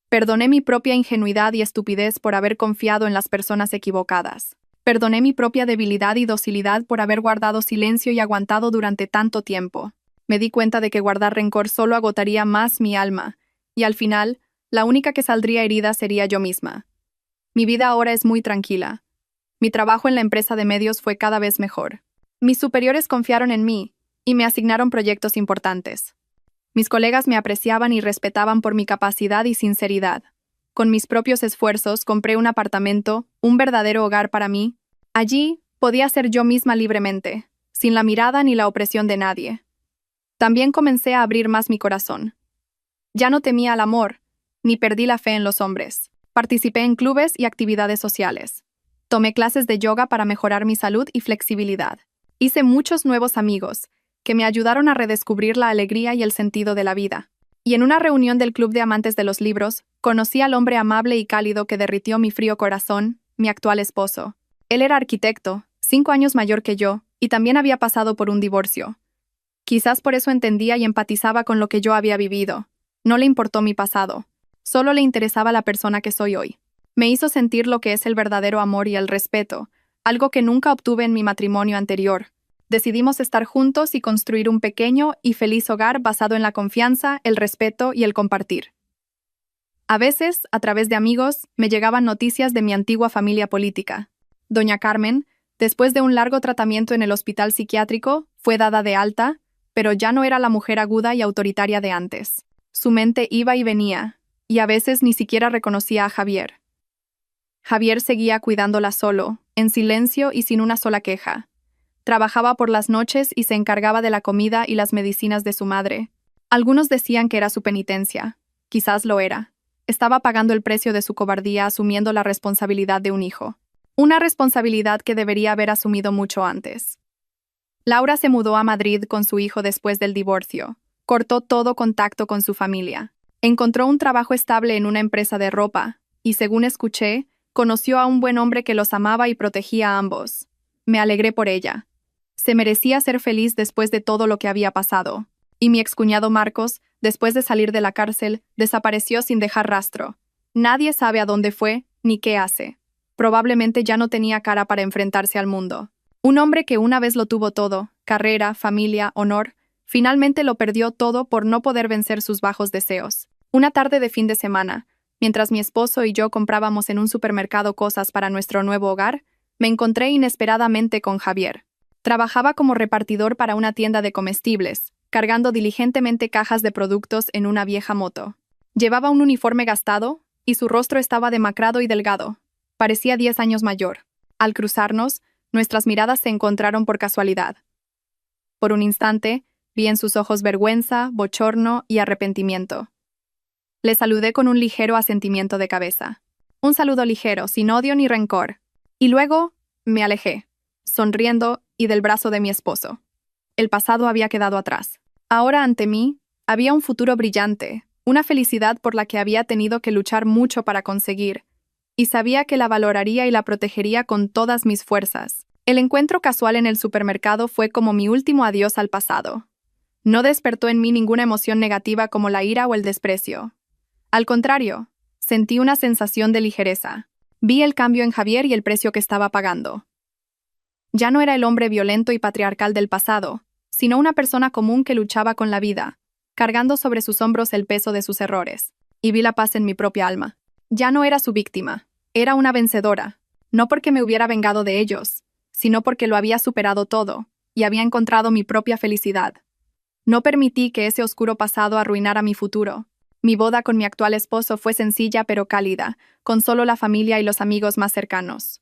Perdoné mi propia ingenuidad y estupidez por haber confiado en las personas equivocadas. Perdoné mi propia debilidad y docilidad por haber guardado silencio y aguantado durante tanto tiempo. Me di cuenta de que guardar rencor solo agotaría más mi alma, y al final, la única que saldría herida sería yo misma. Mi vida ahora es muy tranquila. Mi trabajo en la empresa de medios fue cada vez mejor. Mis superiores confiaron en mí, y me asignaron proyectos importantes. Mis colegas me apreciaban y respetaban por mi capacidad y sinceridad. Con mis propios esfuerzos compré un apartamento, un verdadero hogar para mí. Allí podía ser yo misma libremente, sin la mirada ni la opresión de nadie. También comencé a abrir más mi corazón. Ya no temía al amor, ni perdí la fe en los hombres. Participé en clubes y actividades sociales. Tomé clases de yoga para mejorar mi salud y flexibilidad. Hice muchos nuevos amigos, que me ayudaron a redescubrir la alegría y el sentido de la vida. Y en una reunión del Club de Amantes de los Libros, conocí al hombre amable y cálido que derritió mi frío corazón, mi actual esposo. Él era arquitecto, 5 años mayor que yo, y también había pasado por un divorcio. Quizás por eso entendía y empatizaba con lo que yo había vivido. No le importó mi pasado. Solo le interesaba la persona que soy hoy. Me hizo sentir lo que es el verdadero amor y el respeto, algo que nunca obtuve en mi matrimonio anterior. Decidimos estar juntos y construir un pequeño y feliz hogar basado en la confianza, el respeto y el compartir. A veces, a través de amigos, me llegaban noticias de mi antigua familia política. Doña Carmen, después de un largo tratamiento en el hospital psiquiátrico, fue dada de alta, pero ya no era la mujer aguda y autoritaria de antes. Su mente iba y venía, y a veces ni siquiera reconocía a Javier. Javier seguía cuidándola solo, en silencio y sin una sola queja. Trabajaba por las noches y se encargaba de la comida y las medicinas de su madre. Algunos decían que era su penitencia. Quizás lo era. Estaba pagando el precio de su cobardía asumiendo la responsabilidad de un hijo. Una responsabilidad que debería haber asumido mucho antes. Laura se mudó a Madrid con su hijo después del divorcio. Cortó todo contacto con su familia. Encontró un trabajo estable en una empresa de ropa, y según escuché, conoció a un buen hombre que los amaba y protegía a ambos. Me alegré por ella. Se merecía ser feliz después de todo lo que había pasado. Y mi excuñado Marcos, después de salir de la cárcel, desapareció sin dejar rastro. Nadie sabe a dónde fue, ni qué hace. Probablemente ya no tenía cara para enfrentarse al mundo. Un hombre que una vez lo tuvo todo, carrera, familia, honor, finalmente lo perdió todo por no poder vencer sus bajos deseos. Una tarde de fin de semana, mientras mi esposo y yo comprábamos en un supermercado cosas para nuestro nuevo hogar, me encontré inesperadamente con Javier. Trabajaba como repartidor para una tienda de comestibles, cargando diligentemente cajas de productos en una vieja moto. Llevaba un uniforme gastado, y su rostro estaba demacrado y delgado. Parecía 10 años mayor. Al cruzarnos, nuestras miradas se encontraron por casualidad. Por un instante, vi en sus ojos vergüenza, bochorno y arrepentimiento. Le saludé con un ligero asentimiento de cabeza. Un saludo ligero, sin odio ni rencor. Y luego, me alejé, sonriendo y del brazo de mi esposo. El pasado había quedado atrás. Ahora ante mí, había un futuro brillante, una felicidad por la que había tenido que luchar mucho para conseguir, y sabía que la valoraría y la protegería con todas mis fuerzas. El encuentro casual en el supermercado fue como mi último adiós al pasado. No despertó en mí ninguna emoción negativa como la ira o el desprecio. Al contrario, sentí una sensación de ligereza. Vi el cambio en Javier y el precio que estaba pagando. Ya no era el hombre violento y patriarcal del pasado, sino una persona común que luchaba con la vida, cargando sobre sus hombros el peso de sus errores. Y vi la paz en mi propia alma. Ya no era su víctima, era una vencedora, no porque me hubiera vengado de ellos, sino porque lo había superado todo, y había encontrado mi propia felicidad. No permití que ese oscuro pasado arruinara mi futuro. Mi boda con mi actual esposo fue sencilla pero cálida, con solo la familia y los amigos más cercanos.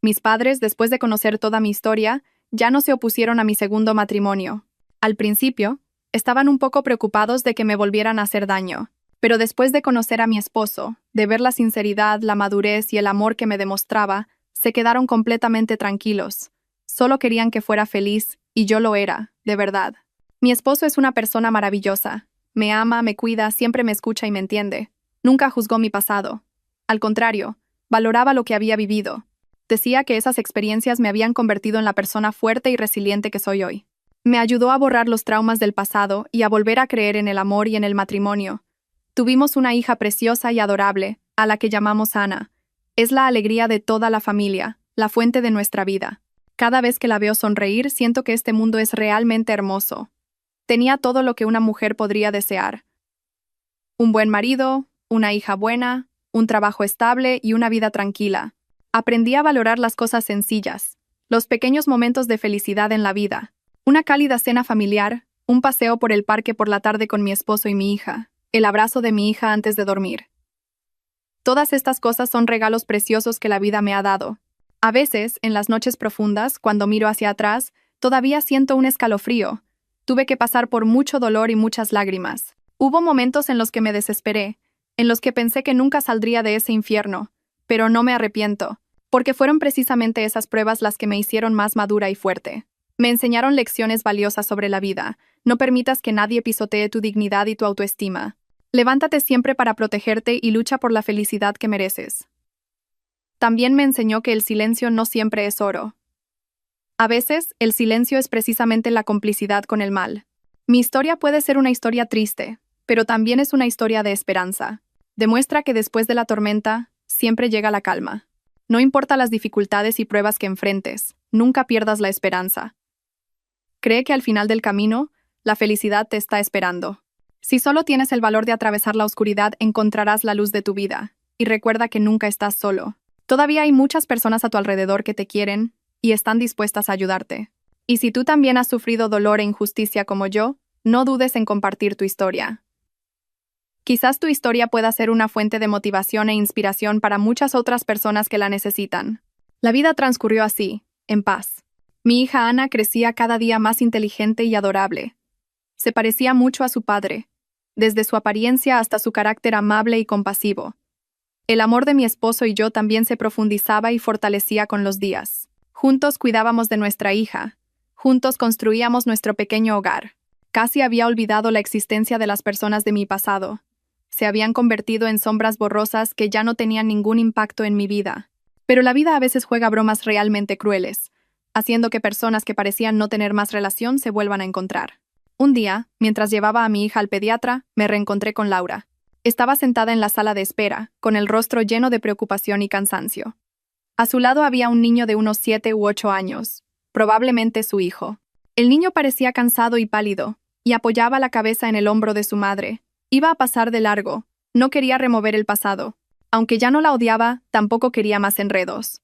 Mis padres, después de conocer toda mi historia, ya no se opusieron a mi segundo matrimonio. Al principio, estaban un poco preocupados de que me volvieran a hacer daño, pero después de conocer a mi esposo, de ver la sinceridad, la madurez y el amor que me demostraba, se quedaron completamente tranquilos. Solo querían que fuera feliz, y yo lo era, de verdad. Mi esposo es una persona maravillosa. Me ama, me cuida, siempre me escucha y me entiende. Nunca juzgó mi pasado. Al contrario, valoraba lo que había vivido. Decía que esas experiencias me habían convertido en la persona fuerte y resiliente que soy hoy. Me ayudó a borrar los traumas del pasado y a volver a creer en el amor y en el matrimonio. Tuvimos una hija preciosa y adorable, a la que llamamos Ana. Es la alegría de toda la familia, la fuente de nuestra vida. Cada vez que la veo sonreír, siento que este mundo es realmente hermoso. Tenía todo lo que una mujer podría desear. Un buen marido, una hija buena, un trabajo estable y una vida tranquila. Aprendí a valorar las cosas sencillas, los pequeños momentos de felicidad en la vida. Una cálida cena familiar, un paseo por el parque por la tarde con mi esposo y mi hija, el abrazo de mi hija antes de dormir. Todas estas cosas son regalos preciosos que la vida me ha dado. A veces, en las noches profundas, cuando miro hacia atrás, todavía siento un escalofrío. Tuve que pasar por mucho dolor y muchas lágrimas. Hubo momentos en los que me desesperé, en los que pensé que nunca saldría de ese infierno, pero no me arrepiento, porque fueron precisamente esas pruebas las que me hicieron más madura y fuerte. Me enseñaron lecciones valiosas sobre la vida. No permitas que nadie pisotee tu dignidad y tu autoestima. Levántate siempre para protegerte y lucha por la felicidad que mereces. También me enseñó que el silencio no siempre es oro. A veces, el silencio es precisamente la complicidad con el mal. Mi historia puede ser una historia triste, pero también es una historia de esperanza. Demuestra que después de la tormenta, siempre llega la calma. No importa las dificultades y pruebas que enfrentes, nunca pierdas la esperanza. Cree que al final del camino, la felicidad te está esperando. Si solo tienes el valor de atravesar la oscuridad, encontrarás la luz de tu vida. Y recuerda que nunca estás solo. Todavía hay muchas personas a tu alrededor que te quieren y están dispuestas a ayudarte. Y si tú también has sufrido dolor e injusticia como yo, no dudes en compartir tu historia. Quizás tu historia pueda ser una fuente de motivación e inspiración para muchas otras personas que la necesitan. La vida transcurrió así, en paz. Mi hija Ana crecía cada día más inteligente y adorable. Se parecía mucho a su padre, desde su apariencia hasta su carácter amable y compasivo. El amor de mi esposo y yo también se profundizaba y fortalecía con los días. Juntos cuidábamos de nuestra hija. Juntos construíamos nuestro pequeño hogar. Casi había olvidado la existencia de las personas de mi pasado. Se habían convertido en sombras borrosas que ya no tenían ningún impacto en mi vida. Pero la vida a veces juega bromas realmente crueles, haciendo que personas que parecían no tener más relación se vuelvan a encontrar. Un día, mientras llevaba a mi hija al pediatra, me reencontré con Laura. Estaba sentada en la sala de espera, con el rostro lleno de preocupación y cansancio. A su lado había un niño de unos 7 u 8 años, probablemente su hijo. El niño parecía cansado y pálido, y apoyaba la cabeza en el hombro de su madre. Iba a pasar de largo, no quería remover el pasado. Aunque ya no la odiaba, tampoco quería más enredos.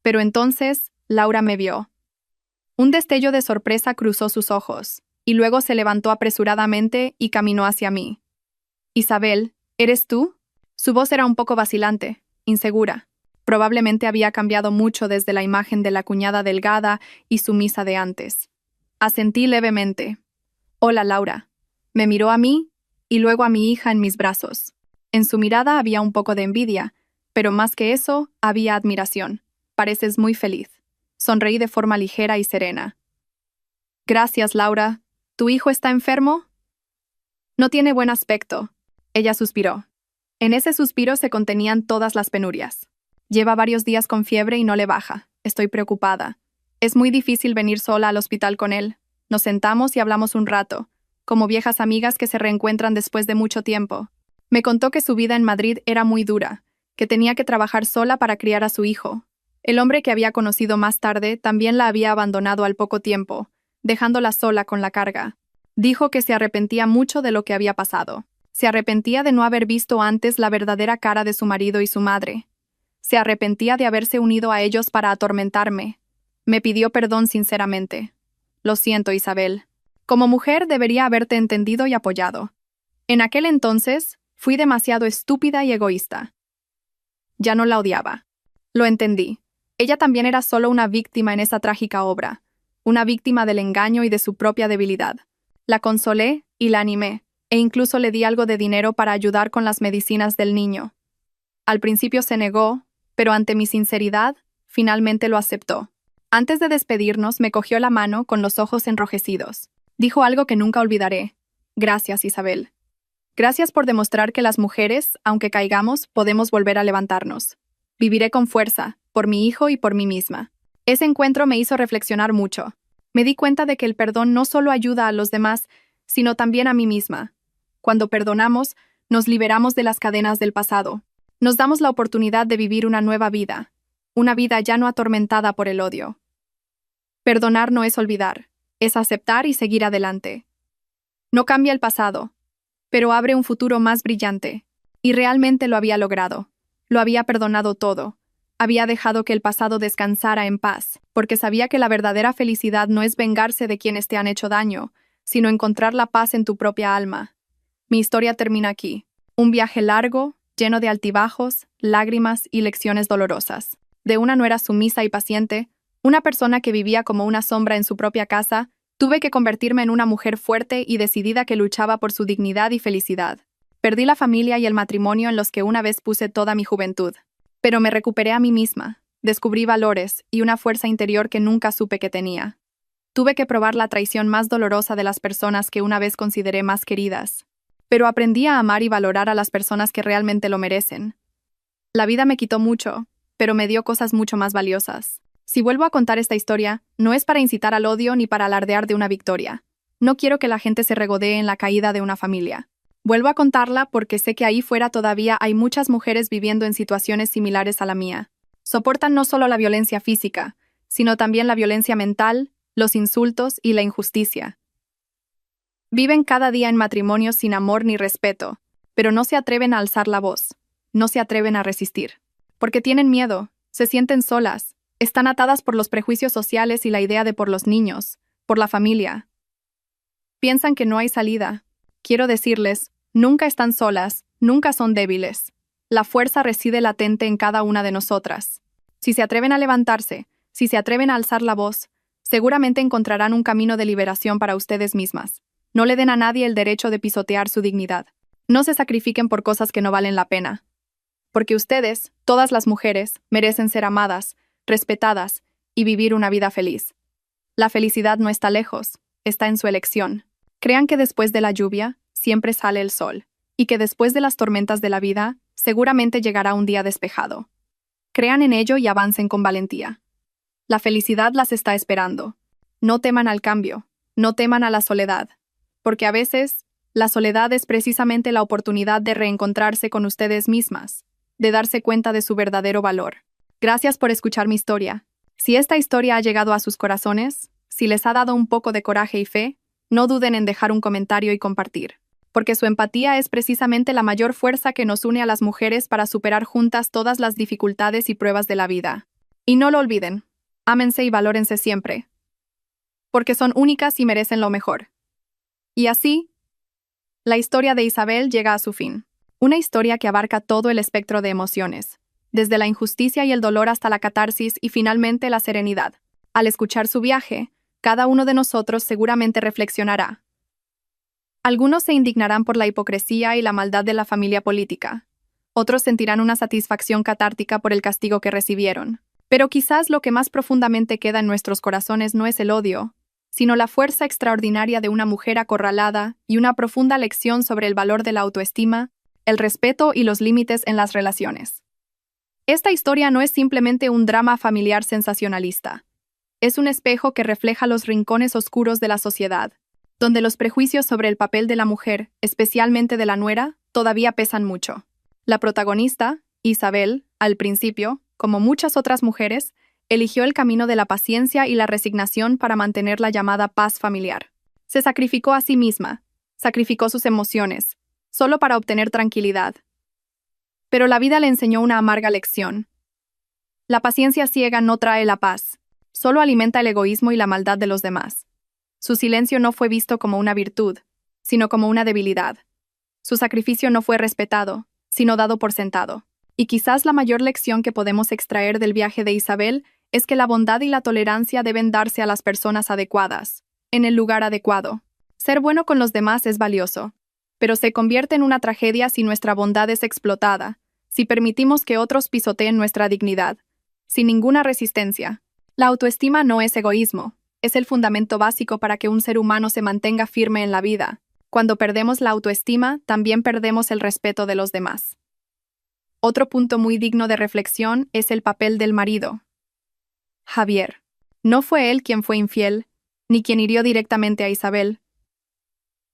Pero entonces, Laura me vio. Un destello de sorpresa cruzó sus ojos, y luego se levantó apresuradamente y caminó hacia mí. «Isabel, ¿eres tú?» Su voz era un poco vacilante, insegura. Probablemente había cambiado mucho desde la imagen de la cuñada delgada y sumisa de antes. Asentí levemente. Hola, Laura. Me miró a mí y luego a mi hija en mis brazos. En su mirada había un poco de envidia, pero más que eso, había admiración. Pareces muy feliz. Sonreí de forma ligera y serena. Gracias, Laura. ¿Tu hijo está enfermo? No tiene buen aspecto. Ella suspiró. En ese suspiro se contenían todas las penurias. Lleva varios días con fiebre y no le baja. Estoy preocupada. Es muy difícil venir sola al hospital con él. Nos sentamos y hablamos un rato, como viejas amigas que se reencuentran después de mucho tiempo. Me contó que su vida en Madrid era muy dura, que tenía que trabajar sola para criar a su hijo. El hombre que había conocido más tarde también la había abandonado al poco tiempo, dejándola sola con la carga. Dijo que se arrepentía mucho de lo que había pasado. Se arrepentía de no haber visto antes la verdadera cara de su marido y su madre. Se arrepentía de haberse unido a ellos para atormentarme. Me pidió perdón sinceramente. Lo siento, Isabel. Como mujer debería haberte entendido y apoyado. En aquel entonces, fui demasiado estúpida y egoísta. Ya no la odiaba. Lo entendí. Ella también era solo una víctima en esa trágica obra, una víctima del engaño y de su propia debilidad. La consolé y la animé, e incluso le di algo de dinero para ayudar con las medicinas del niño. Al principio se negó, pero ante mi sinceridad, finalmente lo aceptó. Antes de despedirnos, me cogió la mano con los ojos enrojecidos. Dijo algo que nunca olvidaré. Gracias, Isabel. Gracias por demostrar que las mujeres, aunque caigamos, podemos volver a levantarnos. Viviré con fuerza, por mi hijo y por mí misma. Ese encuentro me hizo reflexionar mucho. Me di cuenta de que el perdón no solo ayuda a los demás, sino también a mí misma. Cuando perdonamos, nos liberamos de las cadenas del pasado. Nos damos la oportunidad de vivir una nueva vida, una vida ya no atormentada por el odio. Perdonar no es olvidar, es aceptar y seguir adelante. No cambia el pasado, pero abre un futuro más brillante. Y realmente lo había logrado. Lo había perdonado todo. Había dejado que el pasado descansara en paz, porque sabía que la verdadera felicidad no es vengarse de quienes te han hecho daño, sino encontrar la paz en tu propia alma. Mi historia termina aquí. Un viaje largo, lleno de altibajos, lágrimas y lecciones dolorosas. De una nuera sumisa y paciente, una persona que vivía como una sombra en su propia casa, tuve que convertirme en una mujer fuerte y decidida que luchaba por su dignidad y felicidad. Perdí la familia y el matrimonio en los que una vez puse toda mi juventud. Pero me recuperé a mí misma, descubrí valores y una fuerza interior que nunca supe que tenía. Tuve que probar la traición más dolorosa de las personas que una vez consideré más queridas. Pero aprendí a amar y valorar a las personas que realmente lo merecen. La vida me quitó mucho, pero me dio cosas mucho más valiosas. Si vuelvo a contar esta historia, no es para incitar al odio ni para alardear de una victoria. No quiero que la gente se regodee en la caída de una familia. Vuelvo a contarla porque sé que ahí fuera todavía hay muchas mujeres viviendo en situaciones similares a la mía. Soportan no solo la violencia física, sino también la violencia mental, los insultos y la injusticia. Viven cada día en matrimonios sin amor ni respeto, pero no se atreven a alzar la voz, no se atreven a resistir. Porque tienen miedo, se sienten solas, están atadas por los prejuicios sociales y la idea de por los niños, por la familia. Piensan que no hay salida. Quiero decirles, nunca están solas, nunca son débiles. La fuerza reside latente en cada una de nosotras. Si se atreven a levantarse, si se atreven a alzar la voz, seguramente encontrarán un camino de liberación para ustedes mismas. No le den a nadie el derecho de pisotear su dignidad. No se sacrifiquen por cosas que no valen la pena. Porque ustedes, todas las mujeres, merecen ser amadas, respetadas y vivir una vida feliz. La felicidad no está lejos, está en su elección. Crean que después de la lluvia, siempre sale el sol, y que después de las tormentas de la vida, seguramente llegará un día despejado. Crean en ello y avancen con valentía. La felicidad las está esperando. No teman al cambio, no teman a la soledad, porque a veces, la soledad es precisamente la oportunidad de reencontrarse con ustedes mismas, de darse cuenta de su verdadero valor. Gracias por escuchar mi historia. Si esta historia ha llegado a sus corazones, si les ha dado un poco de coraje y fe, no duden en dejar un comentario y compartir, porque su empatía es precisamente la mayor fuerza que nos une a las mujeres para superar juntas todas las dificultades y pruebas de la vida. Y no lo olviden, ámense y valórense siempre, porque son únicas y merecen lo mejor. Y así, la historia de Isabel llega a su fin. Una historia que abarca todo el espectro de emociones, desde la injusticia y el dolor hasta la catarsis y finalmente la serenidad. Al escuchar su viaje, cada uno de nosotros seguramente reflexionará. Algunos se indignarán por la hipocresía y la maldad de la familia política. Otros sentirán una satisfacción catártica por el castigo que recibieron. Pero quizás lo que más profundamente queda en nuestros corazones no es el odio, sino la fuerza extraordinaria de una mujer acorralada y una profunda lección sobre el valor de la autoestima, el respeto y los límites en las relaciones. Esta historia no es simplemente un drama familiar sensacionalista. Es un espejo que refleja los rincones oscuros de la sociedad, donde los prejuicios sobre el papel de la mujer, especialmente de la nuera, todavía pesan mucho. La protagonista, Isabel, al principio, como muchas otras mujeres, eligió el camino de la paciencia y la resignación para mantener la llamada paz familiar. Se sacrificó a sí misma, sacrificó sus emociones, solo para obtener tranquilidad. Pero la vida le enseñó una amarga lección. La paciencia ciega no trae la paz, solo alimenta el egoísmo y la maldad de los demás. Su silencio no fue visto como una virtud, sino como una debilidad. Su sacrificio no fue respetado, sino dado por sentado. Y quizás la mayor lección que podemos extraer del viaje de Isabel es que la bondad y la tolerancia deben darse a las personas adecuadas, en el lugar adecuado. Ser bueno con los demás es valioso, pero se convierte en una tragedia si nuestra bondad es explotada, si permitimos que otros pisoteen nuestra dignidad, sin ninguna resistencia. La autoestima no es egoísmo, es el fundamento básico para que un ser humano se mantenga firme en la vida. Cuando perdemos la autoestima, también perdemos el respeto de los demás. Otro punto muy digno de reflexión es el papel del marido. Javier. No fue él quien fue infiel, ni quien hirió directamente a Isabel.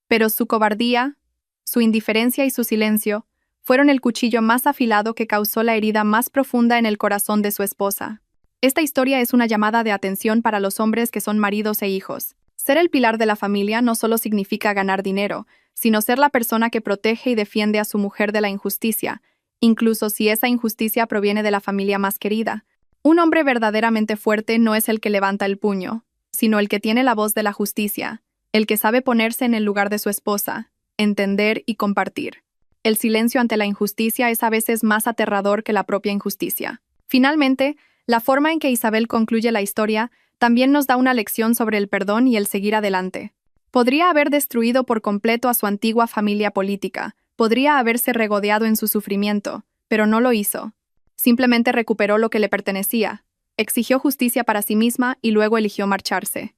Pero su cobardía, su indiferencia y su silencio fueron el cuchillo más afilado que causó la herida más profunda en el corazón de su esposa. Esta historia es una llamada de atención para los hombres que son maridos e hijos. Ser el pilar de la familia no solo significa ganar dinero, sino ser la persona que protege y defiende a su mujer de la injusticia, incluso si esa injusticia proviene de la familia más querida. Un hombre verdaderamente fuerte no es el que levanta el puño, sino el que tiene la voz de la justicia, el que sabe ponerse en el lugar de su esposa, entender y compartir. El silencio ante la injusticia es a veces más aterrador que la propia injusticia. Finalmente, la forma en que Isabel concluye la historia también nos da una lección sobre el perdón y el seguir adelante. Podría haber destruido por completo a su antigua familia política, podría haberse regodeado en su sufrimiento, pero no lo hizo. Simplemente recuperó lo que le pertenecía, exigió justicia para sí misma y luego eligió marcharse.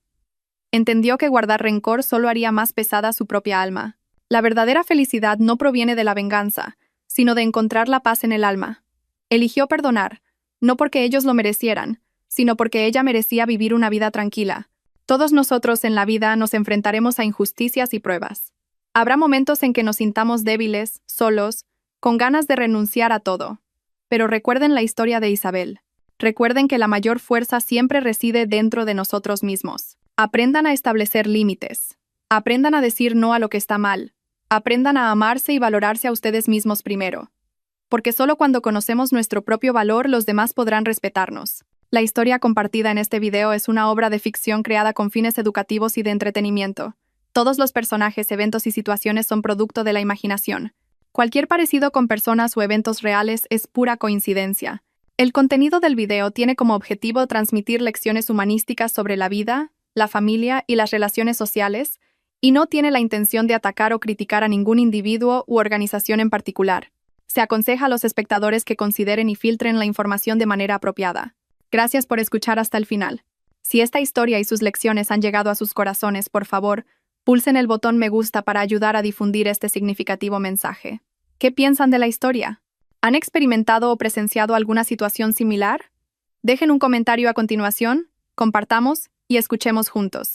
Entendió que guardar rencor solo haría más pesada su propia alma. La verdadera felicidad no proviene de la venganza, sino de encontrar la paz en el alma. Eligió perdonar, no porque ellos lo merecieran, sino porque ella merecía vivir una vida tranquila. Todos nosotros en la vida nos enfrentaremos a injusticias y pruebas. Habrá momentos en que nos sintamos débiles, solos, con ganas de renunciar a todo. Pero recuerden la historia de Isabel. Recuerden que la mayor fuerza siempre reside dentro de nosotros mismos. Aprendan a establecer límites. Aprendan a decir no a lo que está mal. Aprendan a amarse y valorarse a ustedes mismos primero. Porque solo cuando conocemos nuestro propio valor, los demás podrán respetarnos. La historia compartida en este video es una obra de ficción creada con fines educativos y de entretenimiento. Todos los personajes, eventos y situaciones son producto de la imaginación. Cualquier parecido con personas o eventos reales es pura coincidencia. El contenido del video tiene como objetivo transmitir lecciones humanísticas sobre la vida, la familia y las relaciones sociales, y no tiene la intención de atacar o criticar a ningún individuo u organización en particular. Se aconseja a los espectadores que consideren y filtren la información de manera apropiada. Gracias por escuchar hasta el final. Si esta historia y sus lecciones han llegado a sus corazones, por favor, pulsen el botón me gusta para ayudar a difundir este significativo mensaje. ¿Qué piensan de la historia? ¿Han experimentado o presenciado alguna situación similar? Dejen un comentario a continuación, compartamos y escuchemos juntos.